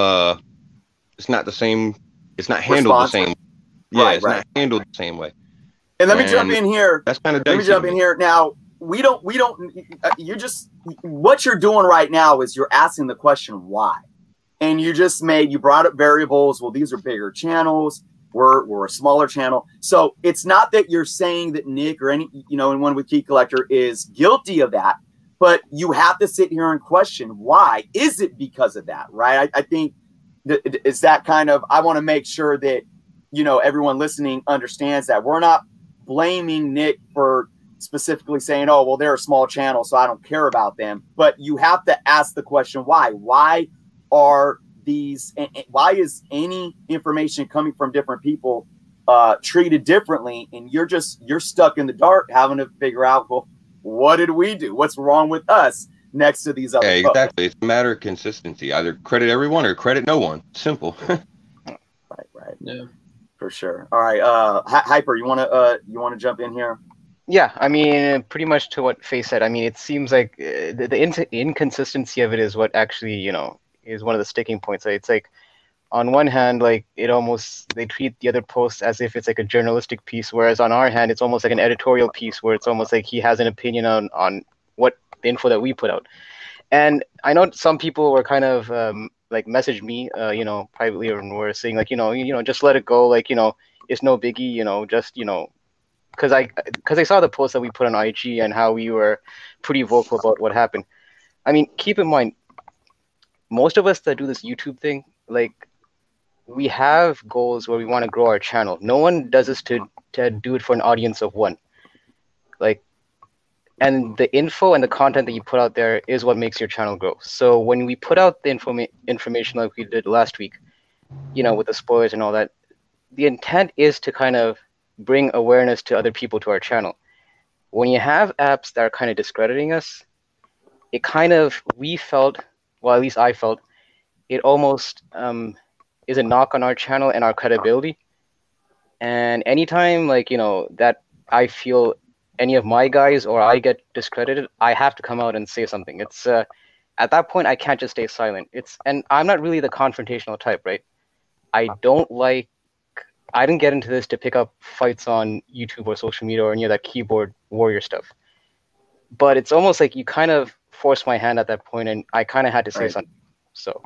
It's not the same. It's not handled the same. Yeah, it's not handled the same way. And let me jump in here. That's kind of let me jump in here now. We don't. You're just what you're doing right now is you're asking the question why, and you brought up variables. Well, these are bigger channels. We're a smaller channel, so it's not that you're saying that Nick or anyone with Key Collector is guilty of that. But you have to sit here and question why. Is it because of that, right? I think it's that kind of, I want to make sure that, you know, everyone listening understands that. We're not blaming Nick for specifically saying, oh, well, they're a small channel, so I don't care about them. But you have to ask the question why. Why is any information coming from different people treated differently? And you're stuck in the dark having to figure out, well, what did we do? What's wrong with us next to these other folks? Exactly. It's a matter of consistency. Either credit everyone or credit no one. Simple. Right. Yeah. For sure. All right. Hyper, you wanna jump in here? Yeah, I mean, pretty much to what Faye said. I mean, it seems like the inconsistency of it is what actually, you know, is one of the sticking points. It's like, on one hand, like they treat the other posts as if it's like a journalistic piece, whereas on our hand, it's almost like an editorial piece where it's almost like he has an opinion on what the info that we put out. And I know some people were kind of like messaged me, you know, privately, or were saying like, you know, just let it go, like, you know, it's no biggie, you know, just, you know, because I saw the post that we put on IG and how we were pretty vocal about what happened. I mean, keep in mind, most of us that do this YouTube thing, like, we have goals where we want to grow our channel. No one does this to do it for an audience of one. Like, and the info and the content that you put out there is what makes your channel grow. So when we put out the information like we did last week, you know, with the spoilers and all that, the intent is to kind of bring awareness to other people to our channel. When you have apps that are kind of discrediting us, it kind of, we felt, well, at least I felt, it almost is a knock on our channel and our credibility. And anytime, like, you know, that I feel any of my guys or I get discredited, I have to come out and say something. It's at that point I can't just stay silent. And I'm not really the confrontational type, right? I didn't get into this to pick up fights on YouTube or social media or any of that keyboard warrior stuff. But it's almost like you kind of forced my hand at that point, and I kind of had to say something. So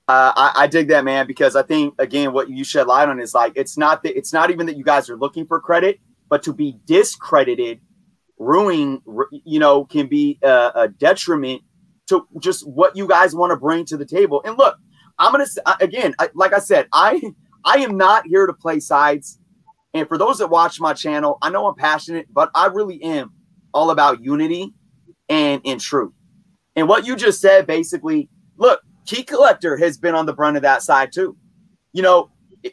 I dig that, man, because I think, again, what you shed light on is like, it's not even that you guys are looking for credit, but to be discredited, ruining, you know, can be a detriment to just what you guys want to bring to the table. And look, I'm going to, again, like I said, I am not here to play sides. And for those that watch my channel, I know I'm passionate, but I really am all about unity and truth. And what you just said, basically, look, Key Collector has been on the brunt of that side too. You know,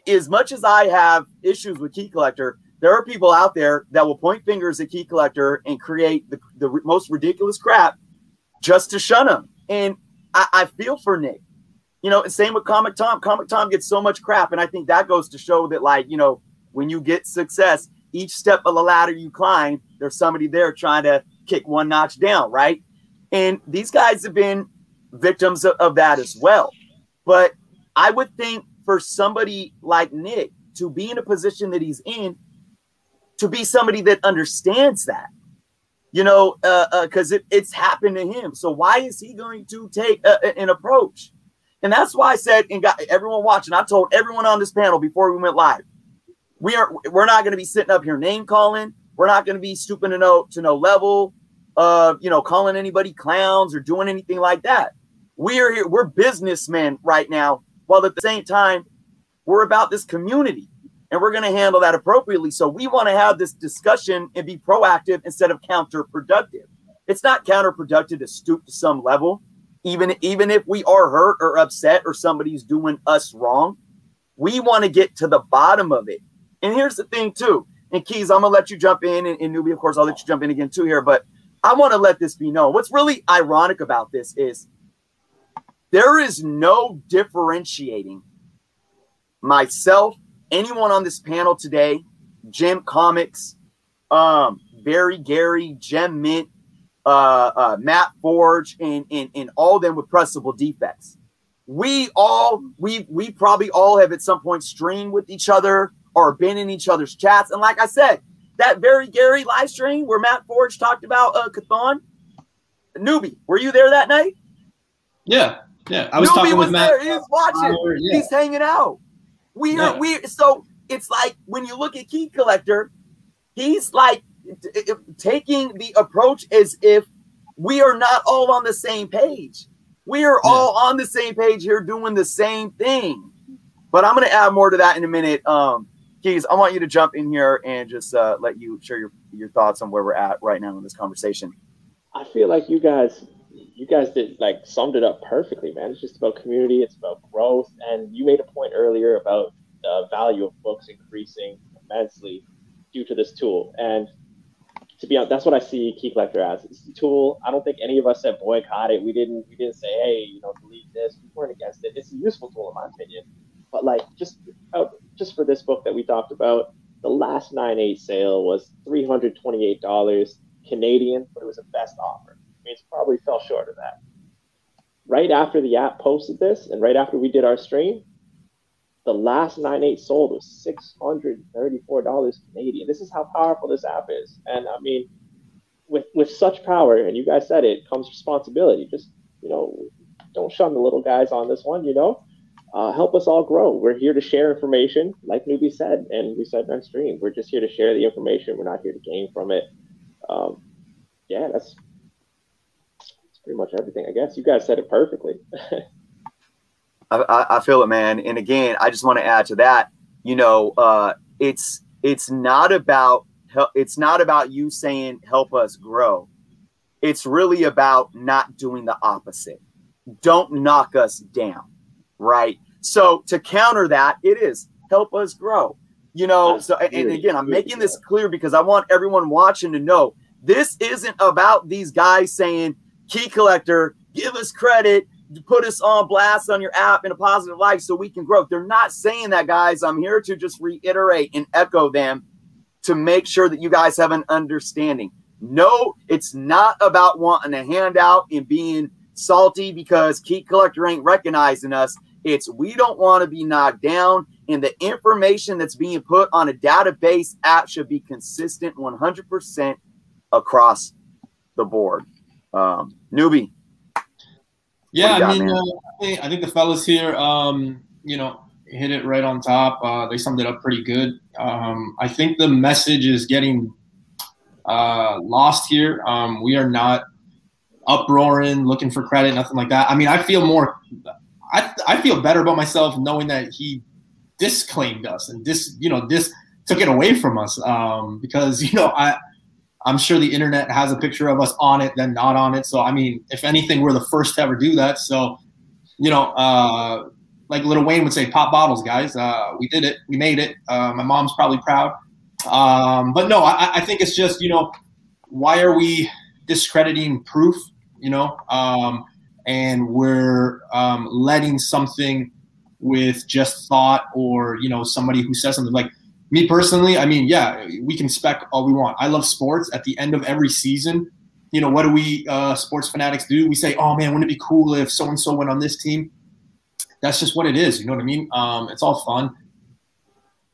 as much as I have issues with Key Collector, there are people out there that will point fingers at Key Collector and create the most ridiculous crap just to shun him. And I feel for Nick. You know, same with Comic Tom. Comic Tom gets so much crap, and I think that goes to show that, like, you know, when you get success, each step of the ladder you climb, there's somebody there trying to kick one notch down, right? And these guys have been victims of that as well. But I would think for somebody like Nick to be in a position that he's in, to be somebody that understands that, you know, because it's happened to him. So why is he going to take an approach? And that's why I said, and got everyone watching, I told everyone on this panel before we went live, we're not going to be sitting up here name calling. We're not going to be stooping to no level of, you know, calling anybody clowns or doing anything like that. We're here. We're businessmen right now, while at the same time, we're about this community, and we're going to handle that appropriately. So we want to have this discussion and be proactive instead of counterproductive. It's not counterproductive to stoop to some level. Even if we are hurt or upset or somebody's doing us wrong, we want to get to the bottom of it. And here's the thing too, and Keys, I'm gonna let you jump in, and Newbie, of course, I'll let you jump in again too here, but I want to let this be known. What's really ironic about this is there is no differentiating myself, anyone on this panel today, Jim Comics, Barry Gary, Gem Mint, Matt Forge, and all of them with Pressable Defects. We probably all have at some point streamed with each other or been in each other's chats. And like I said, that Barry Gary live stream where Matt Forge talked about Cathon, Newbie, were you there that night? Yeah. I was Newbie talking was with Matt. There. He was watching. Yeah. He's hanging out. So it's like when you look at Key Collector, he's like taking the approach as if we are not all on the same page. We are all on the same page here doing the same thing. But I'm going to add more to that in a minute. Keys, I want you to jump in here and just let you share your thoughts on where we're at right now in this conversation. I feel like you guys did summed it up perfectly, man. It's just about community. It's about growth. And you made a point earlier about the value of books increasing immensely due to this tool. And to be honest, that's what I see Key Collector as. It's a tool. I don't think any of us said boycott it. We didn't say, hey, you know, delete this. We weren't against it. It's a useful tool in my opinion. But like just for this book that we talked about, the last 9/8 sale was $328 Canadian, but it was a best offer. I mean, it's probably fell short of that. Right after the app posted this, and right after we did our stream, the last 9/8 sold was $634 Canadian. This is how powerful this app is. And I mean, with such power, and you guys said it, comes responsibility. Just, you know, don't shun the little guys on this one, you know. Help us all grow. We're here to share information, like Newbie said, and we said on stream. We're just here to share the information. We're not here to gain from it. Yeah, that's pretty much everything. I guess you guys said it perfectly. I feel it, man. And again, I just want to add to that. You know, it's not about you saying help us grow. It's really about not doing the opposite. Don't knock us down, right? So to counter that, it is help us grow. You know, so and again, I'm making this clear because I want everyone watching to know this isn't about these guys saying, Key Collector, give us credit, put us on blast on your app in a positive light so we can grow. They're not saying that, guys. I'm here to just reiterate and echo them to make sure that you guys have an understanding. No, it's not about wanting a handout and being salty because Key Collector ain't recognizing us. It's we don't want to be knocked down, and the information that's being put on a database app should be consistent 100% across the board. Newbie. Yeah, I think the fellas here, you know, hit it right on top. They summed it up pretty good. I think the message is getting lost here. We are not uproaring, looking for credit, nothing like that. I mean, I feel better about myself knowing that he disclaimed us and this took it away from us. Because, you know, I'm sure the internet has a picture of us on it, then not on it. So, I mean, if anything, we're the first to ever do that. So, you know, like Lil Wayne would say, pop bottles, guys. We did it. We made it. My mom's probably proud. But no, I think it's just, you know, why are we discrediting proof? You know, and we're letting something with just thought, or, you know, somebody who says something. Like me personally, I mean, yeah, we can spec all we want. I love sports. At the end of every season, you know, what do we sports fanatics do? We say, oh man, wouldn't it be cool if so-and-so went on this team? That's just what it is. You know what I mean? It's all fun.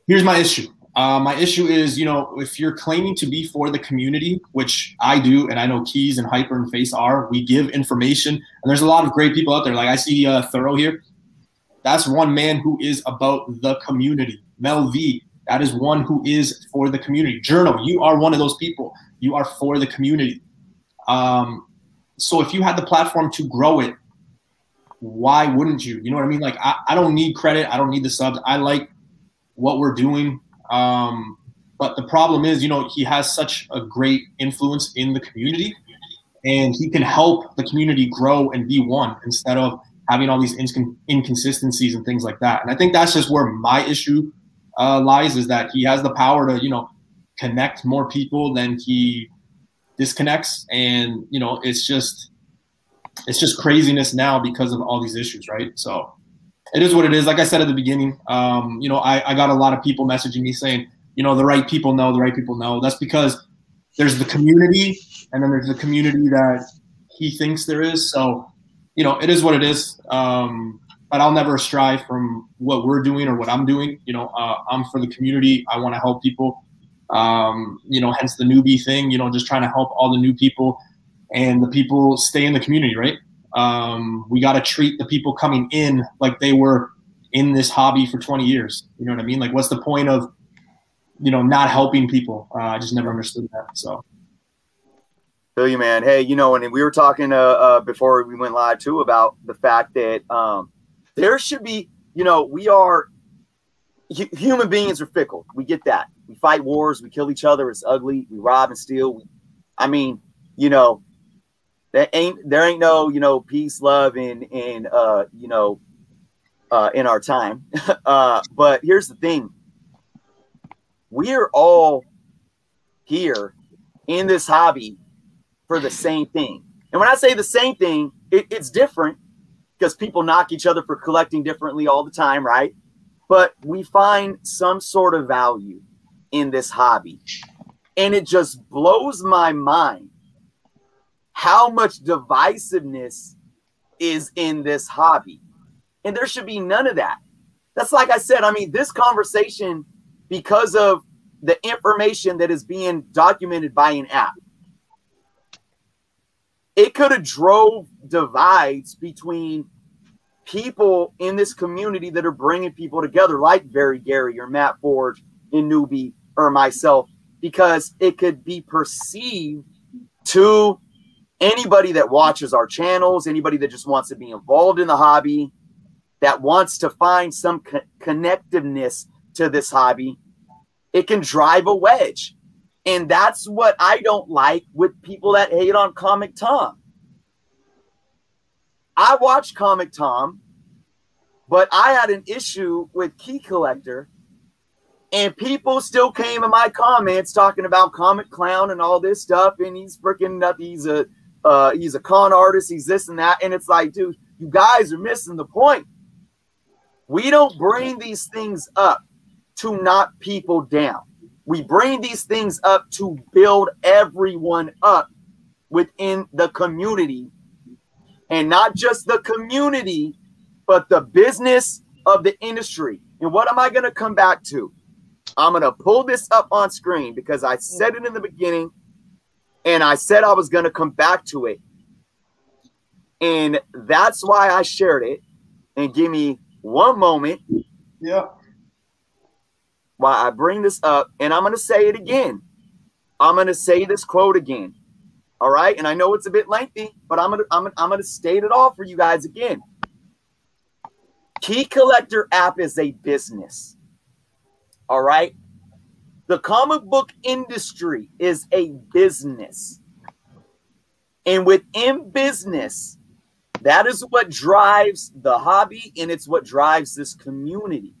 Here's my issue. My issue is, you know, if you're claiming to be for the community, which I do, and I know Keys and Hyper and Face are, we give information, and there's a lot of great people out there. Like I see Thoro here. That's one man who is about the community. Mel V, that is one who is for the community. Journal, you are one of those people. You are for the community. So if you had the platform to grow it, why wouldn't you? You know what I mean? Like, I don't need credit. I don't need the subs. I like what we're doing. But the problem is, you know, he has such a great influence in the community, and he can help the community grow and be one instead of having all these inconsistencies and things like that. And I think that's just where my issue lies, is that he has the power to, you know, connect more people than he disconnects. And, you know, it's just craziness now because of all these issues, right? So it is what it is. Like I said at the beginning, you know, I got a lot of people messaging me saying, you know, the right people know, the right people know. That's because there's the community, and then there's the community that he thinks there is. So, you know, it is what it is. But I'll never strive from what we're doing or what I'm doing. You know, I'm for the community. I want to help people. You know, hence the newbie thing, you know, just trying to help all the new people, and the people stay in the community, right? We got to treat the people coming in like they were in this hobby for 20 years. You know what I mean? Like, what's the point of, you know, not helping people? I just never understood that. So. Feel you, man. Hey, you know, and we were talking before we went live too about the fact that there should be, you know, human beings are fickle. We get that. We fight wars. We kill each other. It's ugly. We rob and steal. I mean, you know, there ain't no, you know, peace, love, and you know, in our time. But here's the thing: we're all here in this hobby for the same thing. And when I say the same thing, it's different because people knock each other for collecting differently all the time, right? But we find some sort of value in this hobby. And it just blows my mind how much divisiveness is in this hobby. And there should be none of that. That's like I said, I mean, this conversation, because of the information that is being documented by an app, it could have drove divides between people in this community that are bringing people together, like Very Gary or Matt Forge and Newbie or myself, because it could be perceived to anybody that watches our channels, anybody that just wants to be involved in the hobby, that wants to find some connectiveness to this hobby, it can drive a wedge. And that's what I don't like with people that hate on Comic Tom. I watch Comic Tom, but I had an issue with Key Collector, and people still came in my comments talking about Comic Clown and all this stuff, and he's freaking nuts. He's a con artist, he's this and that, and it's like, dude, you guys are missing the point. We don't bring these things up to knock people down. We bring these things up to build everyone up within the community, and not just the community, but the business of the industry. And what am I going to come back to? I'm going to pull this up on screen because I said it in the beginning, and I said I was going to come back to it. And that's why I shared it. And give me one moment. Yeah. While I bring this up, and I'm going to say it again. I'm going to say this quote again. All right? And I know it's a bit lengthy, but I'm going to state it all for you guys again. Key Collector app is a business. All right? The comic book industry is a business. And within business, that is what drives the hobby, and it's what drives this community.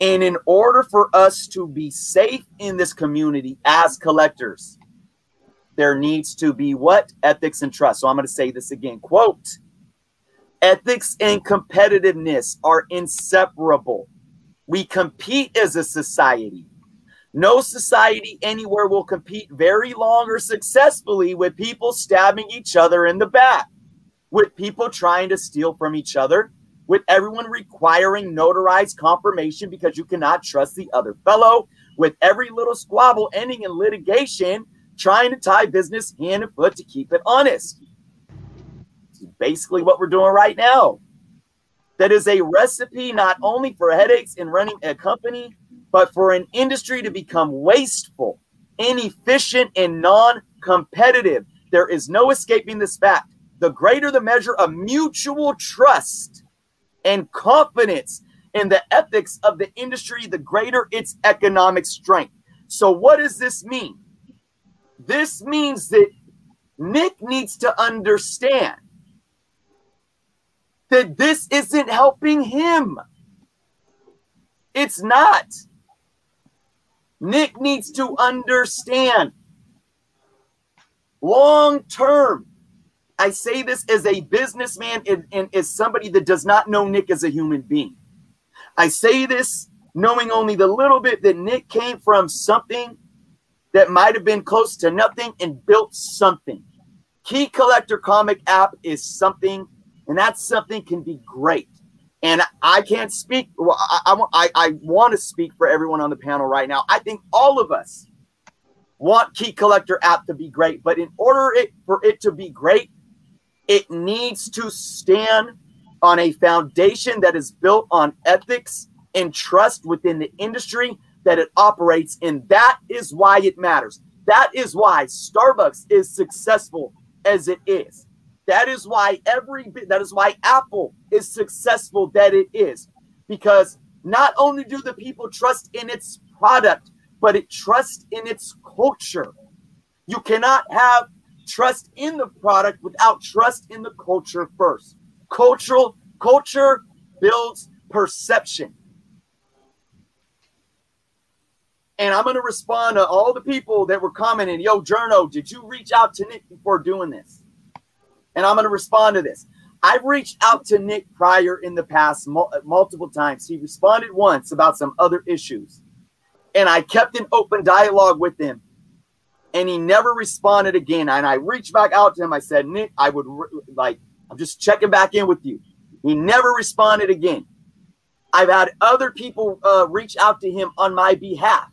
And in order for us to be safe in this community as collectors, there needs to be what? Ethics and trust. So I'm going to say this again. Quote, Ethics and competitiveness are inseparable. We compete as a society. No society anywhere will compete very long or successfully with people stabbing each other in the back, with people trying to steal from each other, with everyone requiring notarized confirmation because you cannot trust the other fellow, with every little squabble ending in litigation, trying to tie business hand and foot to keep it honest. This is basically what we're doing right now. That is a recipe not only for headaches in running a company, but for an industry to become wasteful, inefficient, and non-competitive. There is no escaping this fact. The greater the measure of mutual trust and confidence in the ethics of the industry, the greater its economic strength. So what does this mean? This means that Nick needs to understand that this isn't helping him. It's not. Nick needs to understand long term. I say this as a businessman and as somebody that does not know Nick as a human being. I say this knowing only the little bit that Nick came from something that might have been close to nothing and built something. Key Collector comic app is something, and that something can be great. And I can't speak. Well, I want to speak for everyone on the panel right now. I think all of us want Key Collector app to be great, but in order for it to be great, it needs to stand on a foundation that is built on ethics and trust within the industry that it operates in. That is why it matters. That is why Starbucks is successful as it is. That is why Apple is successful that it is. Because not only do the people trust in its product, but it trusts in its culture. You cannot have trust in the product without trust in the culture first. Culture builds perception. And I'm going to respond to all the people that were commenting, yo, Journo, did you reach out to Nick before doing this? And I'm going to respond to this. I've reached out to Nick prior in the past multiple times. He responded once about some other issues. And I kept an open dialogue with him. And he never responded again. And I reached back out to him. I said, Nick, I'm just checking back in with you. He never responded again. I've had other people reach out to him on my behalf.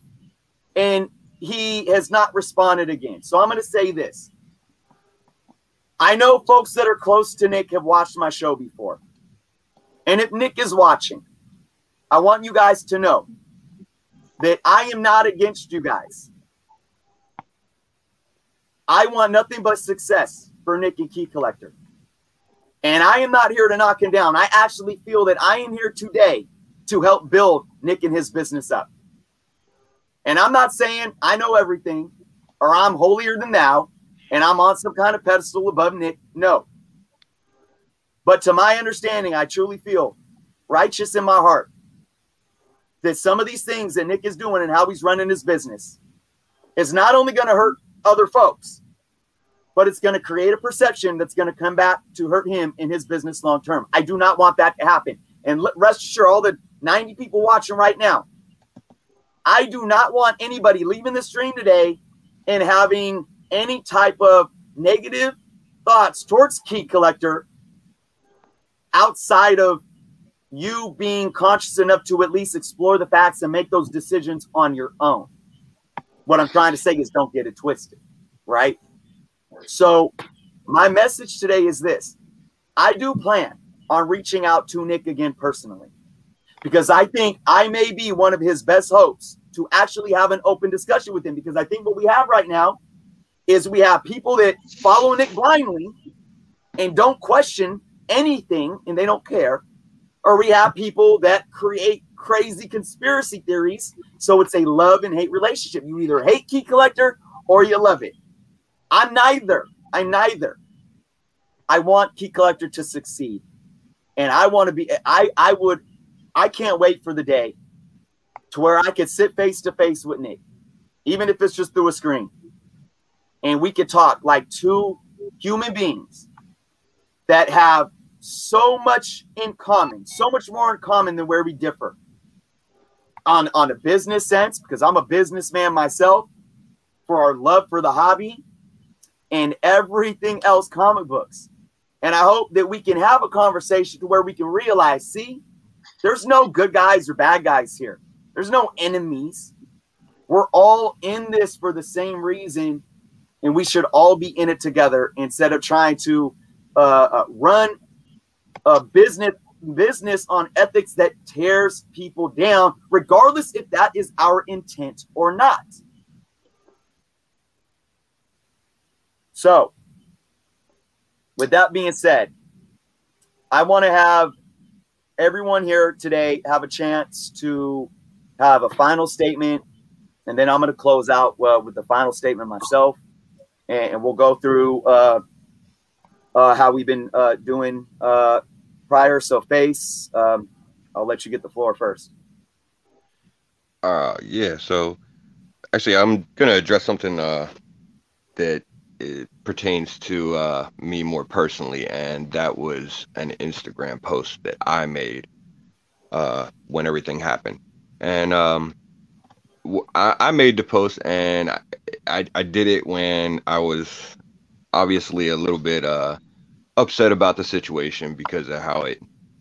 And he has not responded again. So I'm going to say this. I know folks that are close to Nick have watched my show before. And if Nick is watching, I want you guys to know that I am not against you guys. I want nothing but success for Nick and Key Collector. And I am not here to knock him down. I actually feel that I am here today to help build Nick and his business up. And I'm not saying I know everything or I'm holier than thou and I'm on some kind of pedestal above Nick. No. But to my understanding, I truly feel righteous in my heart that some of these things that Nick is doing and how he's running his business is not only going to hurt other folks, but it's going to create a perception that's going to come back to hurt him in his business long term. I do not want that to happen. And rest assured, all the 90 people watching right now, I do not want anybody leaving the stream today and having any type of negative thoughts towards Key Collector outside of you being conscious enough to at least explore the facts and make those decisions on your own. What I'm trying to say is don't get it twisted, right? So my message today is this. I do plan on reaching out to Nick again personally because I think I may be one of his best hopes to actually have an open discussion with him, because I think what we have right now is we have people that follow Nick blindly and don't question anything and they don't care, or we have people that create crazy conspiracy theories. So it's a love and hate relationship. You either hate Key Collector or you love it. I'm neither. I want Key Collector to succeed. And I want to be, I can't wait for the day to where I could sit face to face with Nick, even if it's just through a screen. And we could talk like two human beings that have so much in common, so much more in common than where we differ. On a business sense, because I'm a businessman myself, for our love for the hobby and everything else comic books. And I hope that we can have a conversation to where we can realize, see, there's no good guys or bad guys here. There's no enemies. We're all in this for the same reason, and we should all be in it together instead of trying to run a business on ethics that tears people down, regardless if that is our intent or not. So, with that being said, I want to have everyone here today have a chance to have a final statement, and then I'm going to close out with the final statement myself, and we'll go through how we've been doing prior. So, Face, I'll let you get the floor first. Yeah. So, actually, I'm gonna address something that it pertains to me more personally, and that was an Instagram post that I made when everything happened. And I made the post, and I did it when I was obviously a little bit upset about the situation because of how it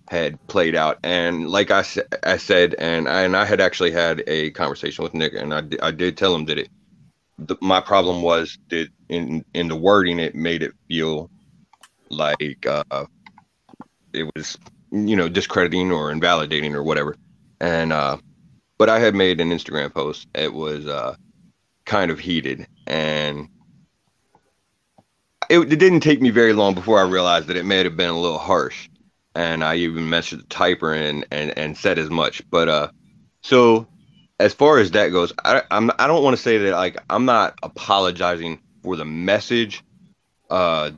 had played out. And like I said, and I had actually had a conversation with Nick, and I did tell him that my problem was that in the wording, it made it feel like it was, discrediting or invalidating or whatever. And but I had made an Instagram post. It was kind of heated, and it didn't take me very long before I realized that it may have been a little harsh. And I even messaged the typer and said as much. But so as far as that goes, I don't want to say that, like, I'm not apologizing for the message or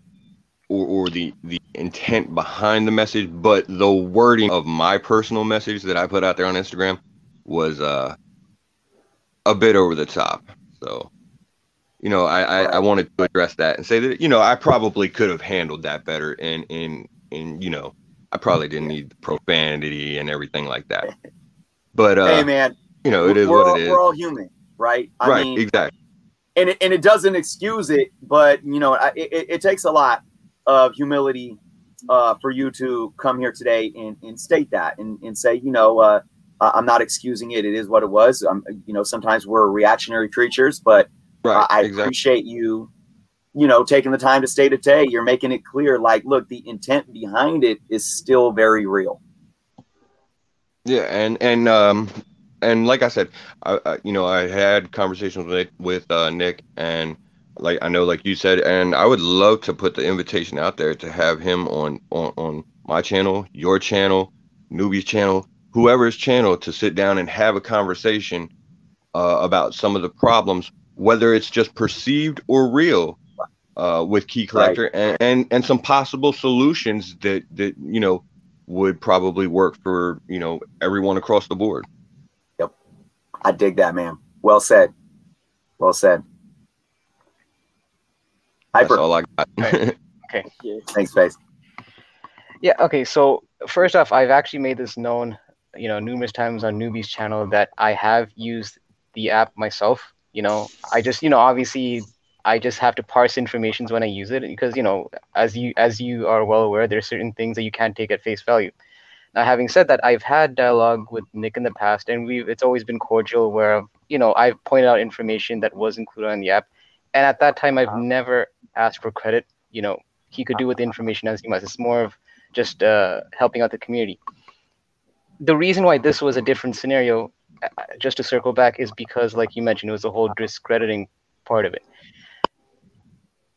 the intent behind the message, but the wording of my personal message that I put out there on Instagram was a bit over the top. So, I wanted to address that and say that, I probably could have handled that better, and I probably didn't need the profanity and everything like that. But hey, man, it is what it is. We're all human, right? I mean, exactly. And it doesn't excuse it, but it takes a lot of humility for you to come here today and state that and say, I'm not excusing it. It is what it was. Sometimes we're reactionary creatures, but I appreciate you, taking the time to state it today. You're making it clear, like, look, the intent behind it is still very real. Yeah, and like I said, I had conversations with Nick, and like you said, and I would love to put the invitation out there to have him on my channel, your channel, Newbie's channel, whoever's channel, to sit down and have a conversation about some of the problems, whether it's just perceived or real, with Key Collector, and some possible solutions that would probably work for everyone across the board. Yep, I dig that, man. Well said. Well said. That's all I got. Okay. Thanks, Face. Yeah. Okay. So first off, I've actually made this known, numerous times on Newbie's channel that I have used the app myself. I just, obviously, I just have to parse information when I use it because, as you are well aware, there are certain things that you can't take at face value. Now, having said that, I've had dialogue with Nick in the past, and it's always been cordial where, I've pointed out information that was included on the app. And at that time, I've never asked for credit. He could do with the information as he must. It's more of just helping out the community. The reason why this was a different scenario, just to circle back, is because, like you mentioned, it was the whole discrediting part of it.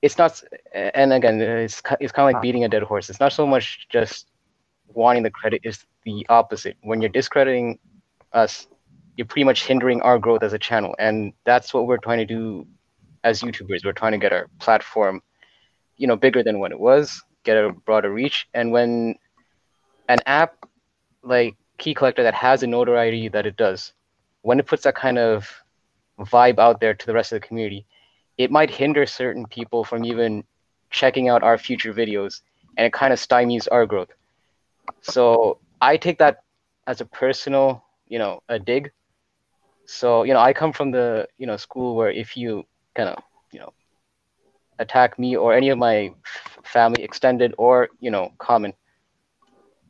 It's not, and again, it's kind of like beating a dead horse. It's not so much just wanting the credit, it's the opposite. When you're discrediting us, you're pretty much hindering our growth as a channel. And that's what we're trying to do as YouTubers. We're trying to get our platform, bigger than what it was, get a broader reach. And when an app like Key Collector that has a notoriety that it does, when it puts that kind of vibe out there to the rest of the community, it might hinder certain people from even checking out our future videos and it kind of stymies our growth. So I take that as a personal, a dig. So, I come from the, school where if you kind of, attack me or any of my family, extended or, common,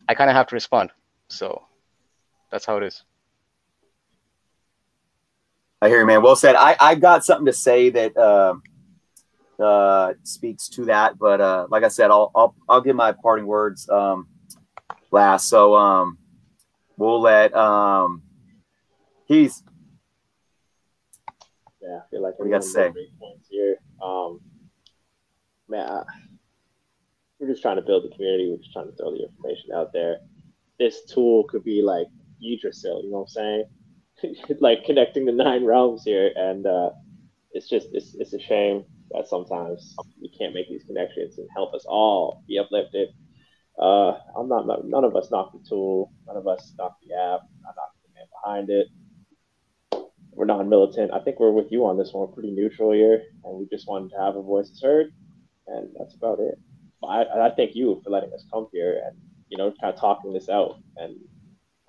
I kind of have to respond. So that's how it is. I hear you, man. Well said. I've got something to say that speaks to that, but like I said, I'll give my parting words last. So we'll let Keith. Yeah, I feel like we got to say great points here. Man, we're just trying to build the community. We're just trying to throw the information out there. This tool could be like Yggdrasil, you know what I'm saying? Like connecting the 9 realms here, and it's a shame that sometimes we can't make these connections and help us all be uplifted. None of us knock the tool, none of us knock the app, not knocking the man behind it. We're non-militant. I think we're with you on this one. We're pretty neutral here, and we just wanted to have our voices heard, and that's about it. I thank you for letting us come here and kind of talking this out, and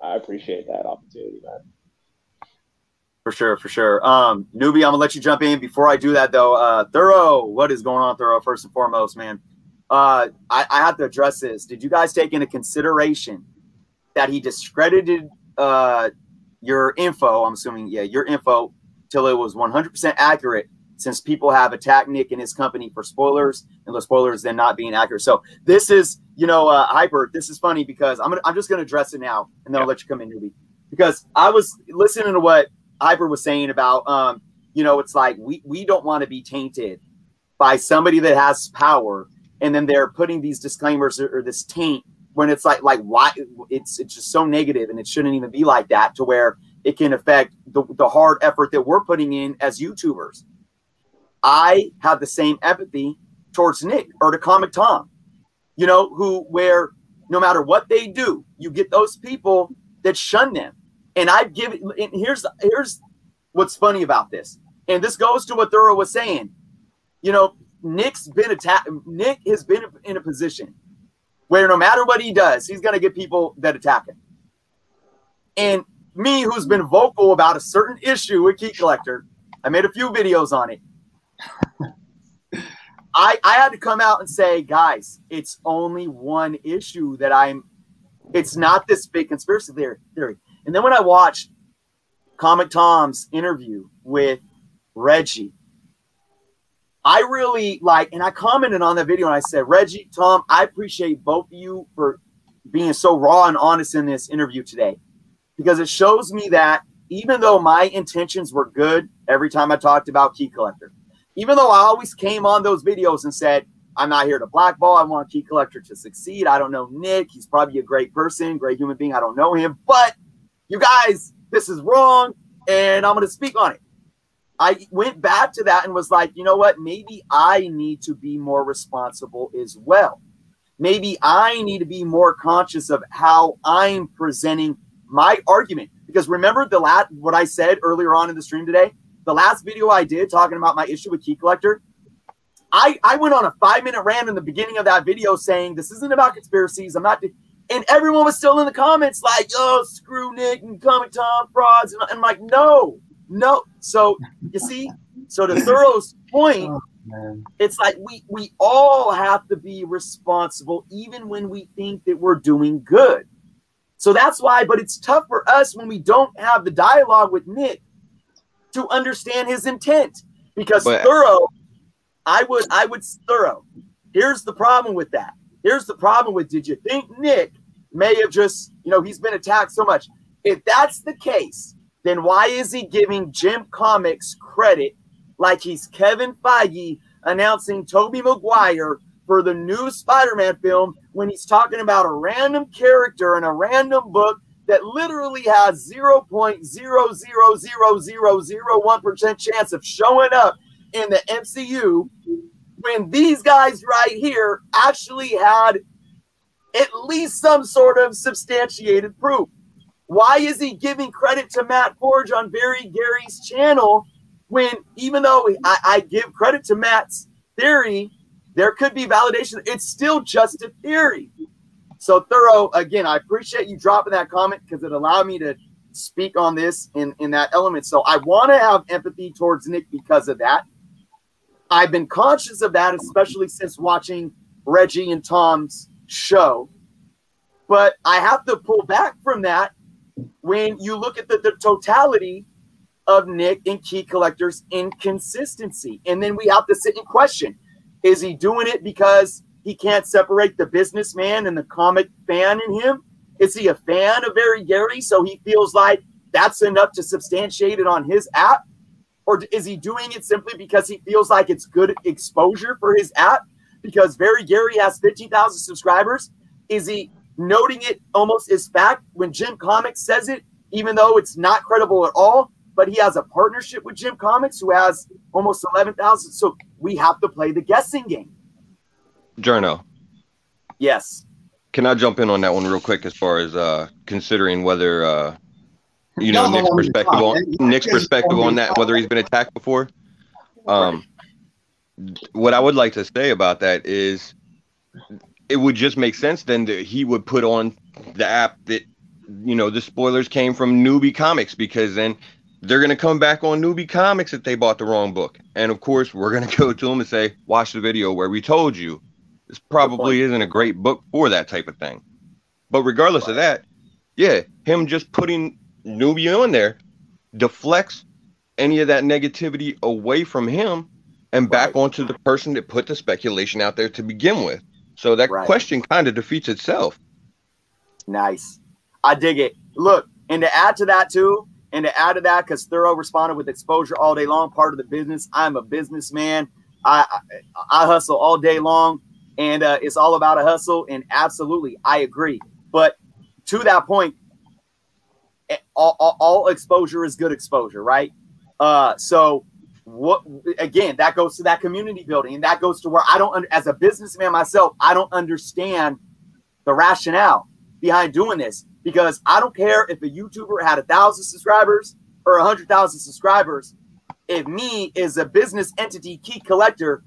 I appreciate that opportunity, man. For sure. Newbie, I'm gonna let you jump in. Before I do that, though, Thoro, what is going on, Thoro? First and foremost, man, I have to address this. Did you guys take into consideration that he discredited your info? I'm assuming, yeah, your info till it was 100% accurate, since people have attacked Nick and his company for spoilers, and the spoilers then not being accurate. So this is, Hyper. This is funny because I'm just gonna address it now, and then I'll let you come in, Newbie, because I was listening to what Hyper was saying about, it's like we don't want to be tainted by somebody that has power, and then they're putting these disclaimers or this taint when it's like why it's just so negative, and it shouldn't even be like that, to where it can affect the hard effort that we're putting in as YouTubers. I have the same empathy towards Nick or to Comic Tom, where no matter what they do, you get those people that shun them. And and here's what's funny about this. And this goes to what Thoro was saying. Nick's been attacked. Nick has been in a position where no matter what he does, he's going to get people that attack him. And me, who's been vocal about a certain issue with Key Collector, I made a few videos on it. I had to come out and say, guys, it's only one issue that it's not this big conspiracy theory. And then when I watched Comic Tom's interview with Reggie, I really and I commented on that video and I said, Reggie, Tom, I appreciate both of you for being so raw and honest in this interview today, because it shows me that even though my intentions were good every time I talked about Key Collector, even though I always came on those videos and said, I'm not here to blackball, I want Key Collector to succeed. I don't know Nick. He's probably a great person, great human being. I don't know him. But you guys, this is wrong, and I'm going to speak on it. I went back to that and was like, you know what? Maybe I need to be more responsible as well. Maybe I need to be more conscious of how I'm presenting my argument. Because remember what I said earlier on in the stream today? The last video I did talking about my issue with Key Collector, I went on a 5-minute rant in the beginning of that video saying this isn't about conspiracies. And everyone was still in the comments like, oh, screw Nick and Comic Tom frauds. And I'm like, no. So you see, so to Thoro's point, it's like we all have to be responsible, even when we think that we're doing good. So that's why, but it's tough for us when we don't have the dialogue with Nick to understand his intent, because Thoro, I would Thoro. Here's the problem with that. Here's the problem with, did you think Nick may have just, he's been attacked so much? If that's the case, then why is he giving Jim Comics credit like he's Kevin Feige announcing Tobey Maguire for the new Spider-Man film, when he's talking about a random character in a random book that literally has 0.0000001% chance of showing up in the MCU, when these guys right here actually had at least some sort of substantiated proof? Why is he giving credit to Matt Forge on Gary's channel when, even though I give credit to Matt's theory, there could be validation. It's still just a theory. So Thoro, again, I appreciate you dropping that comment because it allowed me to speak on this in that element. So I want to have empathy towards Nick because of that. I've been conscious of that, especially since watching Reggie and Tom's show. But I have to pull back from that when you look at the totality of Nick and Key Collector's inconsistency. And then we have to sit and question, is he doing it because he can't separate the businessman and the comic fan in him? Is he a fan of Very Gary, so he feels like that's enough to substantiate it on his app? Or is he doing it simply because he feels like it's good exposure for his app? Because Very Gary has 15,000 subscribers. Is he noting it almost as fact when Jim Comics says it, even though it's not credible at all? But he has a partnership with Jim Comics, who has almost 11,000. So we have to play the guessing game. Journo. Yes. Can I jump in on that one real quick as far as considering whether you know, Nick's perspective on that, whether he's been attacked before? What I would like to say about that is it would just make sense then that he would put on the app that, you know, the spoilers came from Newbie Comics, because then they're going to come back on Newbie Comics if they bought the wrong book. And of course, we're going to go to them and say, watch the video where we told you this probably isn't a great book for that type of thing. But regardless of that, yeah, him just putting Newbie on there deflects any of that negativity away from him and back onto the person that put the speculation out there to begin with. So that question kind of defeats itself. Nice. I dig it. Look, and to add to that too, and to add to that, because Thoro responded with exposure all day long, part of the business. I'm a businessman. I hustle all day long, and it's all about a hustle. And absolutely, I agree. But to that point, all exposure is good exposure, right? So what, again, that goes to that community building, and that goes to where I don't, as a businessman myself, I don't understand the rationale behind doing this, because I don't care if a YouTuber had 1,000 subscribers or 100,000 subscribers. If me as a business entity, Key Collector,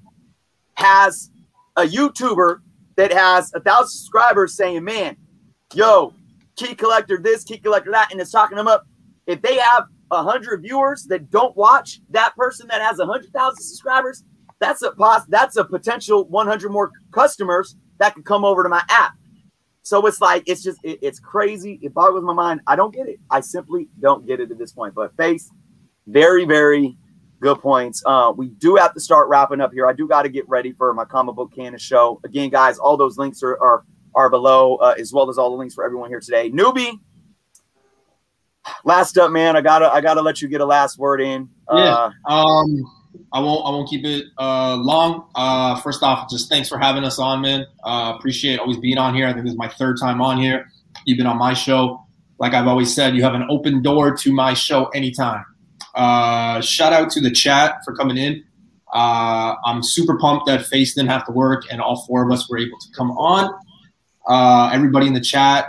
has a YouTuber that has 1,000 subscribers saying, man, yo, Key Collector this, Key Collector that, and it's talking them up. If they have 100 viewers that don't watch that person that has 100,000 subscribers, that's a potential 100 more customers that could come over to my app. So it's like, it's just, it's crazy. It boggles my mind. I don't get it. I simply don't get it at this point. But Face, very, very good points. We do have to start wrapping up here. I do got to get ready for my comic book canon show. Again, guys, all those links are below, as well as all the links for everyone here today. Newbie, last up, man. I gotta let you get a last word in. I won't keep it long. First off, just thanks for having us on, man. Appreciate always being on here. I think this is my 3rd time on here. You've been on my show. Like I've always said, you have an open door to my show anytime. Shout out to the chat for coming in. I'm super pumped that Face didn't have to work and all 4 of us were able to come on. Everybody in the chat,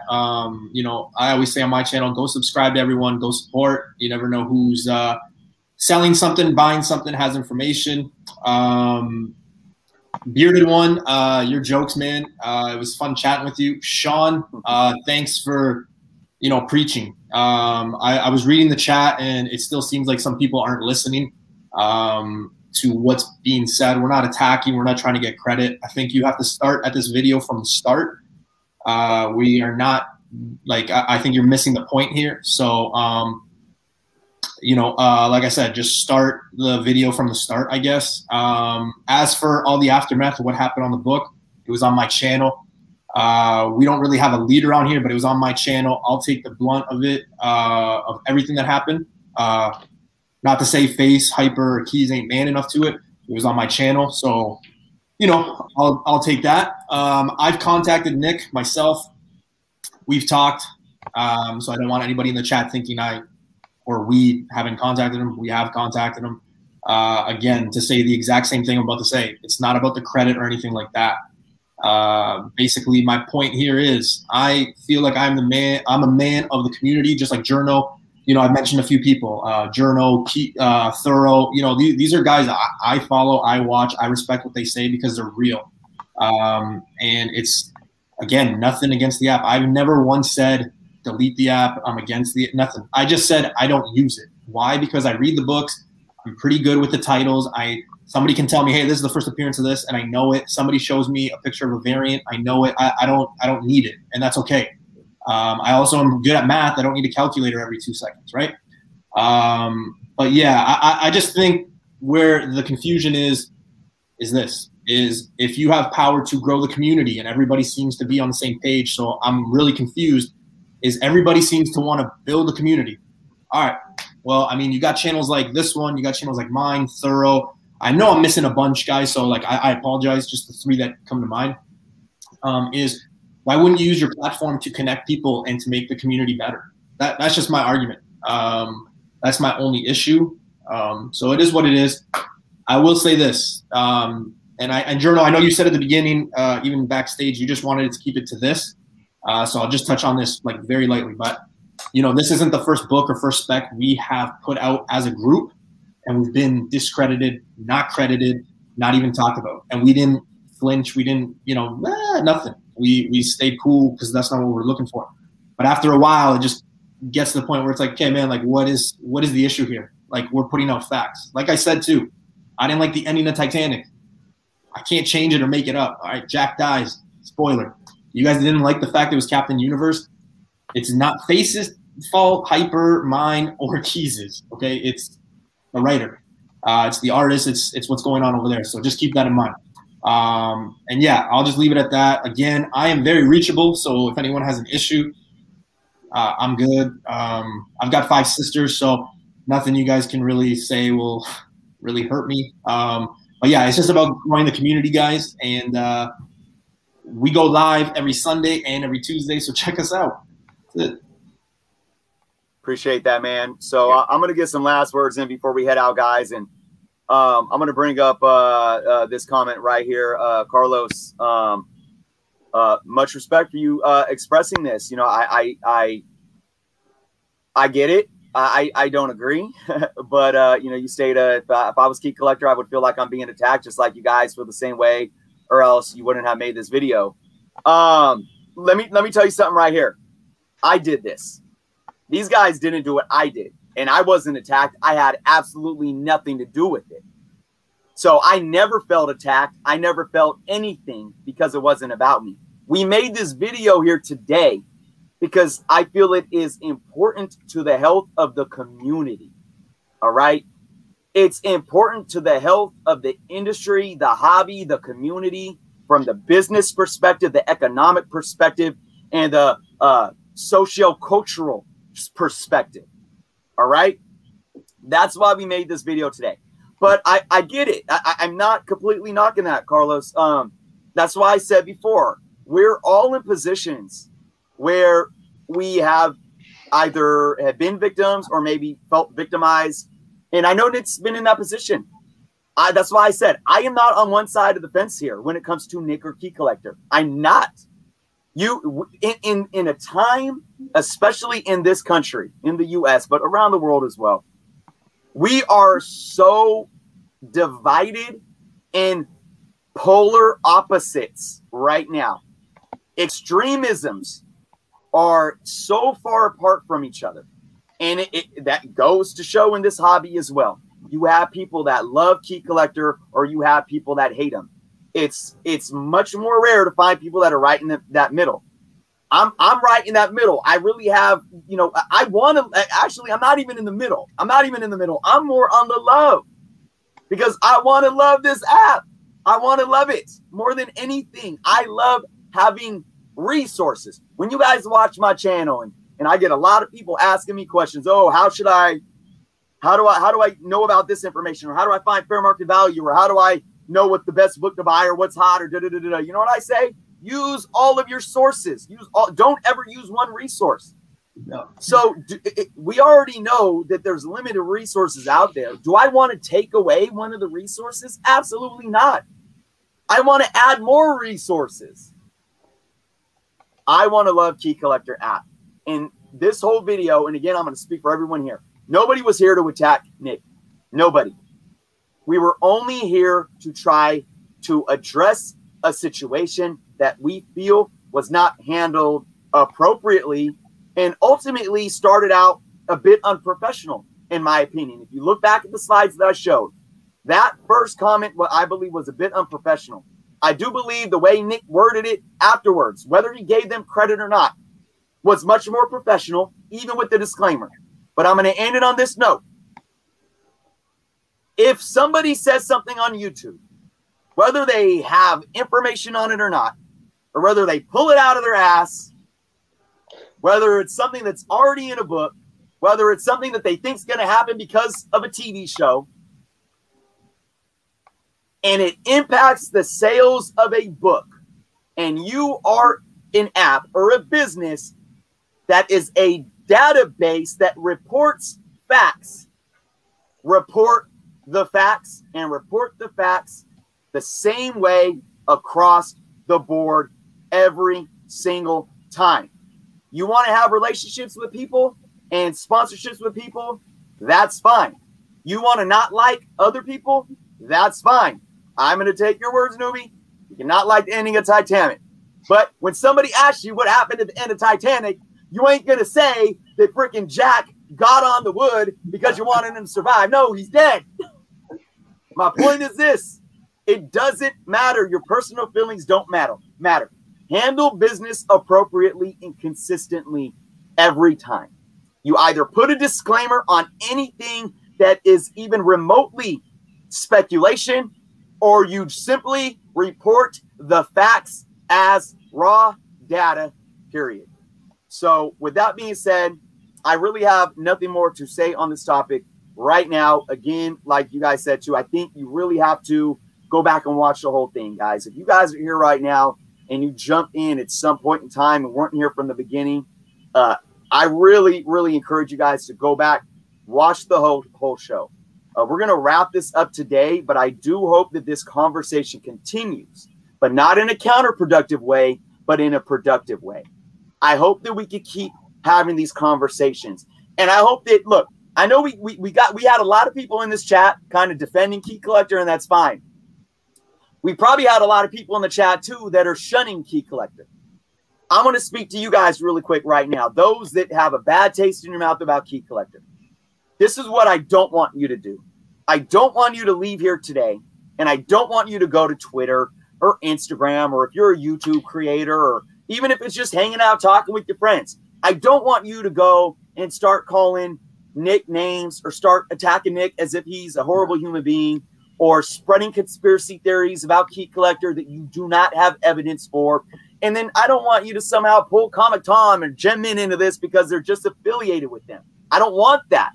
you know, I always say on my channel, go subscribe to everyone, go support. You never know who's selling something, buying something, has information. Bearded One, your jokes, man. It was fun chatting with you. Sean, thanks for, you know, preaching. I was reading the chat, and it still seems like some people aren't listening to what's being said. We're not attacking. We're not trying to get credit. I think you have to start at this video from the start. We are not, like, I think you're missing the point here. So, you know, like I said, just start the video from the start, I guess. As for all the aftermath of what happened on the book, it was on my channel. We don't really have a lead around here, but it was on my channel. I'll take the blunt of it, of everything that happened. Not to say Face, Hyper, or Keys ain't man enough to it. It was on my channel. So, you know, I'll take that. I've contacted Nick myself. We've talked. So I don't want anybody in the chat thinking we haven't contacted him. We have contacted him. Again, to say the exact same thing I'm about to say. It's not about the credit or anything like that. Basically, my point here is I feel like I'm the man. I'm a man of the community, just like Journo. You know, I mentioned a few people, Journo, Thoro. You know, these are guys I follow, I watch, I respect what they say because they're real. And it's, again, nothing against the app. I've never once said delete the app, I'm against the nothing. I just said I don't use it. Why? Because I read the books. I'm pretty good with the titles. Somebody can tell me, hey, this is the first appearance of this, and I know it. Somebody shows me a picture of a variant, I know it. I don't need it, and that's okay. I also am good at math. I don't need a calculator every 2 seconds, right? But yeah, I just think where the confusion is if you have power to grow the community and everybody seems to be on the same page. So I'm really confused. Is everybody seems to want to build a community? All right. Well, I mean, you got channels like this one, you got channels like mine, Thoro. I know I'm missing a bunch, guys. So like, I apologize. Just the 3 that come to mind. Is why wouldn't you use your platform to connect people and to make the community better? That's just my argument. That's my only issue. So it is what it is. I will say this, and Journal, I know you said at the beginning, even backstage, you just wanted to keep it to this. So I'll just touch on this like very lightly, but this isn't the first book or first spec we have put out as a group, and we've been discredited, not credited, not even talked about, and we didn't flinch. We didn't, nothing. We stayed cool because that's not what we're looking for. But after a while, it just gets to the point where it's like, okay, man, like what is the issue here? Like we're putting out facts. Like I said too, I didn't like the ending of Titanic. I can't change it or make it up. All right, Jack dies. Spoiler. You guys didn't like the fact it was Captain Universe. It's not Face's fault, Hyper, mine, or Keys's. Okay, it's the writer. It's the artist. It's what's going on over there. So just keep that in mind. And yeah, I'll just leave it at that. Again, I am very reachable. So if anyone has an issue, I'm good. I've got 5 sisters, so nothing you guys can really say will really hurt me. But yeah, it's just about growing the community, guys. And we go live every Sunday and every Tuesday, so check us out. That's it. Appreciate that, man. So I'm going to get some last words in before we head out, guys. And I'm going to bring up this comment right here. Carlos, much respect for you expressing this. I get it. I don't agree. But, you state if I was Key Collector, I would feel like I'm being attacked just like you guys feel the same way, or else you wouldn't have made this video. Let me tell you something right here. I did this. These guys didn't do what I did, and I wasn't attacked. I had absolutely nothing to do with it. So I never felt attacked. I never felt anything because it wasn't about me. We made this video here today because I feel it is important to the health of the community. All right. It's important to the health of the industry, the hobby, the community, from the business perspective, the economic perspective, and the socio-cultural perspective. All right. That's why we made this video today. But I get it. I'm not completely knocking that, Carlos. That's why I said before, we're all in positions where we have either have been victims or maybe felt victimized. And I know Nick's been in that position. That's why I said I am not on one side of the fence here when it comes to Nick or Key Collector. I'm not. You in a time, especially in this country, in the US, but around the world as well, we are so divided in polar opposites right now. Extremisms are so far apart from each other. And that goes to show in this hobby as well. You have people that love Key Collector, or you have people that hate him. It's much more rare to find people that are right in that middle. I'm right in that middle. I really have, I want to, actually, I'm not even in the middle. I'm not even in the middle. I'm more on the love, because I want to love this app. I want to love it more than anything. I love having resources. When you guys watch my channel and I get a lot of people asking me questions, oh, how do I know about this information? Or how do I find fair market value? Or how do I know what the best book to buy, or what's hot, or da-da-da-da-da. You know what I say? Use all of your sources. Don't ever use one resource. No. So we already know that there's limited resources out there. Do I want to take away one of the resources? Absolutely not. I want to add more resources. I want to love Key Collector app. And this whole video, and again, I'm going to speak for everyone here. Nobody was here to attack Nick. Nobody. We were only here to try to address a situation that we feel was not handled appropriately and ultimately started out a bit unprofessional, in my opinion. If you look back at the slides that I showed, that first comment, what I believe was a bit unprofessional. I do believe the way Nick worded it afterwards, whether he gave them credit or not, was much more professional, even with the disclaimer. But I'm going to end it on this note. If somebody says something on YouTube, whether they have information on it or not, or whether they pull it out of their ass, whether it's something that's already in a book, whether it's something that they think is going to happen because of a TV show, and it impacts the sales of a book, and you are an app or a business that is a database that reports facts, report the facts and report the facts the same way across the board every single time. You want to have relationships with people and sponsorships with people? That's fine. You want to not like other people? That's fine. I'm going to take your words, Newbie. You cannot like the ending of Titanic. But when somebody asks you what happened at the end of Titanic, you ain't going to say that freaking Jack got on the wood because you wanted him to survive. No, he's dead. My point is this. It doesn't matter. Your personal feelings don't matter. Handle business appropriately and consistently every time. You either put a disclaimer on anything that is even remotely speculation, or you simply report the facts as raw data, period. So with that being said, I really have nothing more to say on this topic right now. Again, like you guys said too, I think you really have to go back and watch the whole thing, guys. If you guys are here right now and you jumped in at some point in time and weren't here from the beginning, I really, really encourage you guys to go back, watch the whole show. We're going to wrap this up today, but I do hope that this conversation continues, but not in a counterproductive way, but in a productive way. I hope that we can keep having these conversations. And I hope that, look, I know we had a lot of people in this chat kind of defending Key Collector, and that's fine. We probably had a lot of people in the chat too that are shunning Key Collector. I'm going to speak to you guys really quick right now. Those that have a bad taste in your mouth about Key Collector. This is what I don't want you to do. I don't want you to leave here today, and I don't want you to go to Twitter or Instagram, or if you're a YouTube creator, or even if it's just hanging out talking with your friends. I don't want you to go and start calling Nick names or start attacking Nick as if he's a horrible human being, or spreading conspiracy theories about Key Collector that you do not have evidence for. And then I don't want you to somehow pull Comic Tom and Gem Min into this because they're just affiliated with them. I don't want that.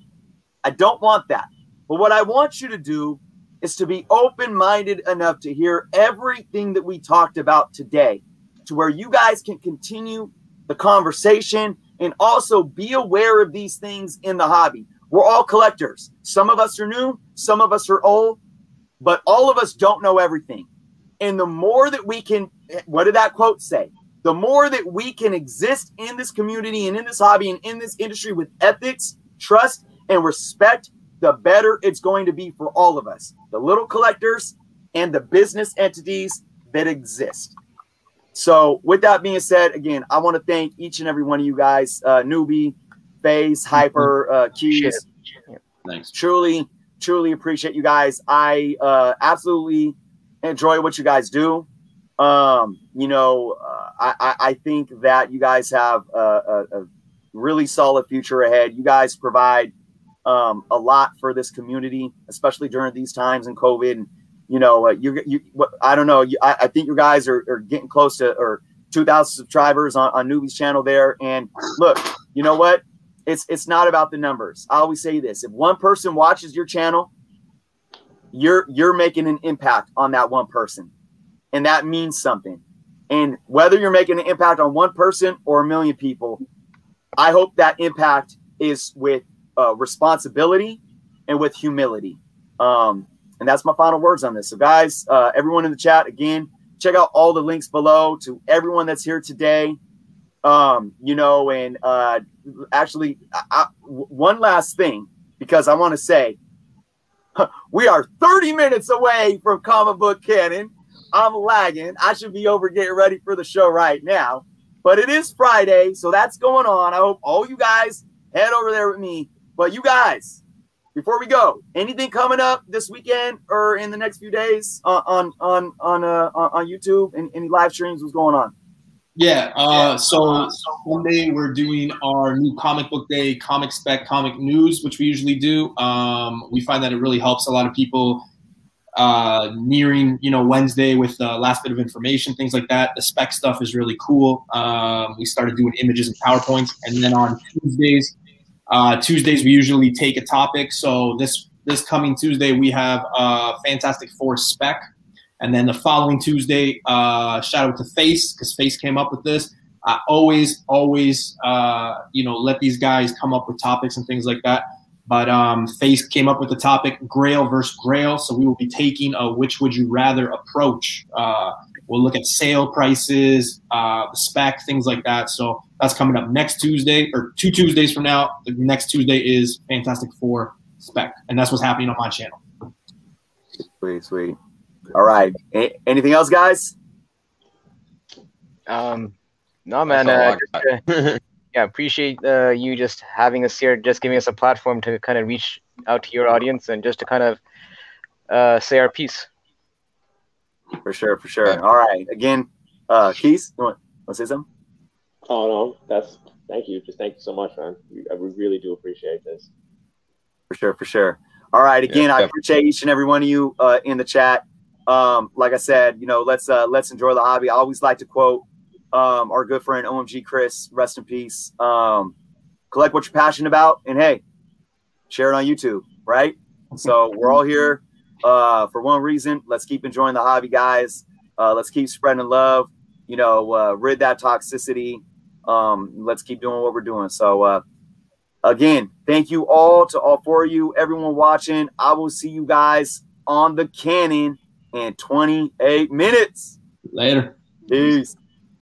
I don't want that. But what I want you to do is to be open-minded enough to hear everything that we talked about today, to where you guys can continue the conversation and also be aware of these things in the hobby. We're all collectors. Some of us are new, some of us are old, but all of us don't know everything. And the more that we can, what did that quote say? The more that we can exist in this community and in this hobby and in this industry with ethics, trust, and respect, the better it's going to be for all of us, the little collectors and the business entities that exist. So with that being said, again, I want to thank each and every one of you guys, Newbie, FaZe, Hyper, Keys. Thanks. Truly appreciate you guys. I absolutely enjoy what you guys do. I think that you guys have a really solid future ahead. You guys provide a lot for this community, especially during these times in COVID. And, I don't know. I think you guys are getting close to 2,000 subscribers on Newbie's channel there. And look, you know what? It's not about the numbers. I always say this: if one person watches your channel, you're making an impact on that one person, and that means something. And whether you're making an impact on one person or a million people, I hope that impact is with responsibility and with humility. And that's my final words on this. So guys, everyone in the chat, again, check out all the links below to everyone that's here today. Actually, one last thing, because I want to say we are 30 minutes away from Comic Book Canon. I'm lagging. I should be over getting ready for the show right now. But it is Friday, so that's going on. I hope all you guys head over there with me. But you guys, before we go, anything coming up this weekend or in the next few days on YouTube? Any live streams? What's going on? Yeah, so Sunday we're doing our new comic book day, comic spec, comic news, which we usually do. We find that it really helps a lot of people nearing, Wednesday with the last bit of information, things like that. The spec stuff is really cool. We started doing images and PowerPoints, and then on Tuesdays we usually take a topic. So this coming Tuesday we have Fantastic Four spec. And then the following Tuesday, shout out to Face, because Face came up with this. I always, let these guys come up with topics and things like that. But Face came up with the topic Grail versus Grail. So we will be taking a which would you rather approach. We'll look at sale prices, the spec, things like that. So that's coming up next Tuesday, or 2 Tuesdays from now. The next Tuesday is Fantastic Four spec. And that's what's happening on my channel. Sweet, sweet. All right. Anything else, guys? No, man. Appreciate you just having us here, just giving us a platform to kind of reach out to your audience and just to kind of say our piece. For sure, for sure. All right. Again, Keith, you want to say something? Oh no, thank you. Just thank you so much, man. I really do appreciate this. For sure, for sure. All right. Again, I appreciate each and every one of you in the chat. Like I said, let's enjoy the hobby. I always like to quote our good friend OMG Chris, rest in peace. Collect what you're passionate about, and hey, share it on YouTube, right? So we're all here for one reason. Let's keep enjoying the hobby, guys. Let's keep spreading love. Rid that toxicity. Let's keep doing what we're doing. So again, thank you all to all 4 of you, everyone watching. I will see you guys on the cannon in 28 minutes. Later. Peace.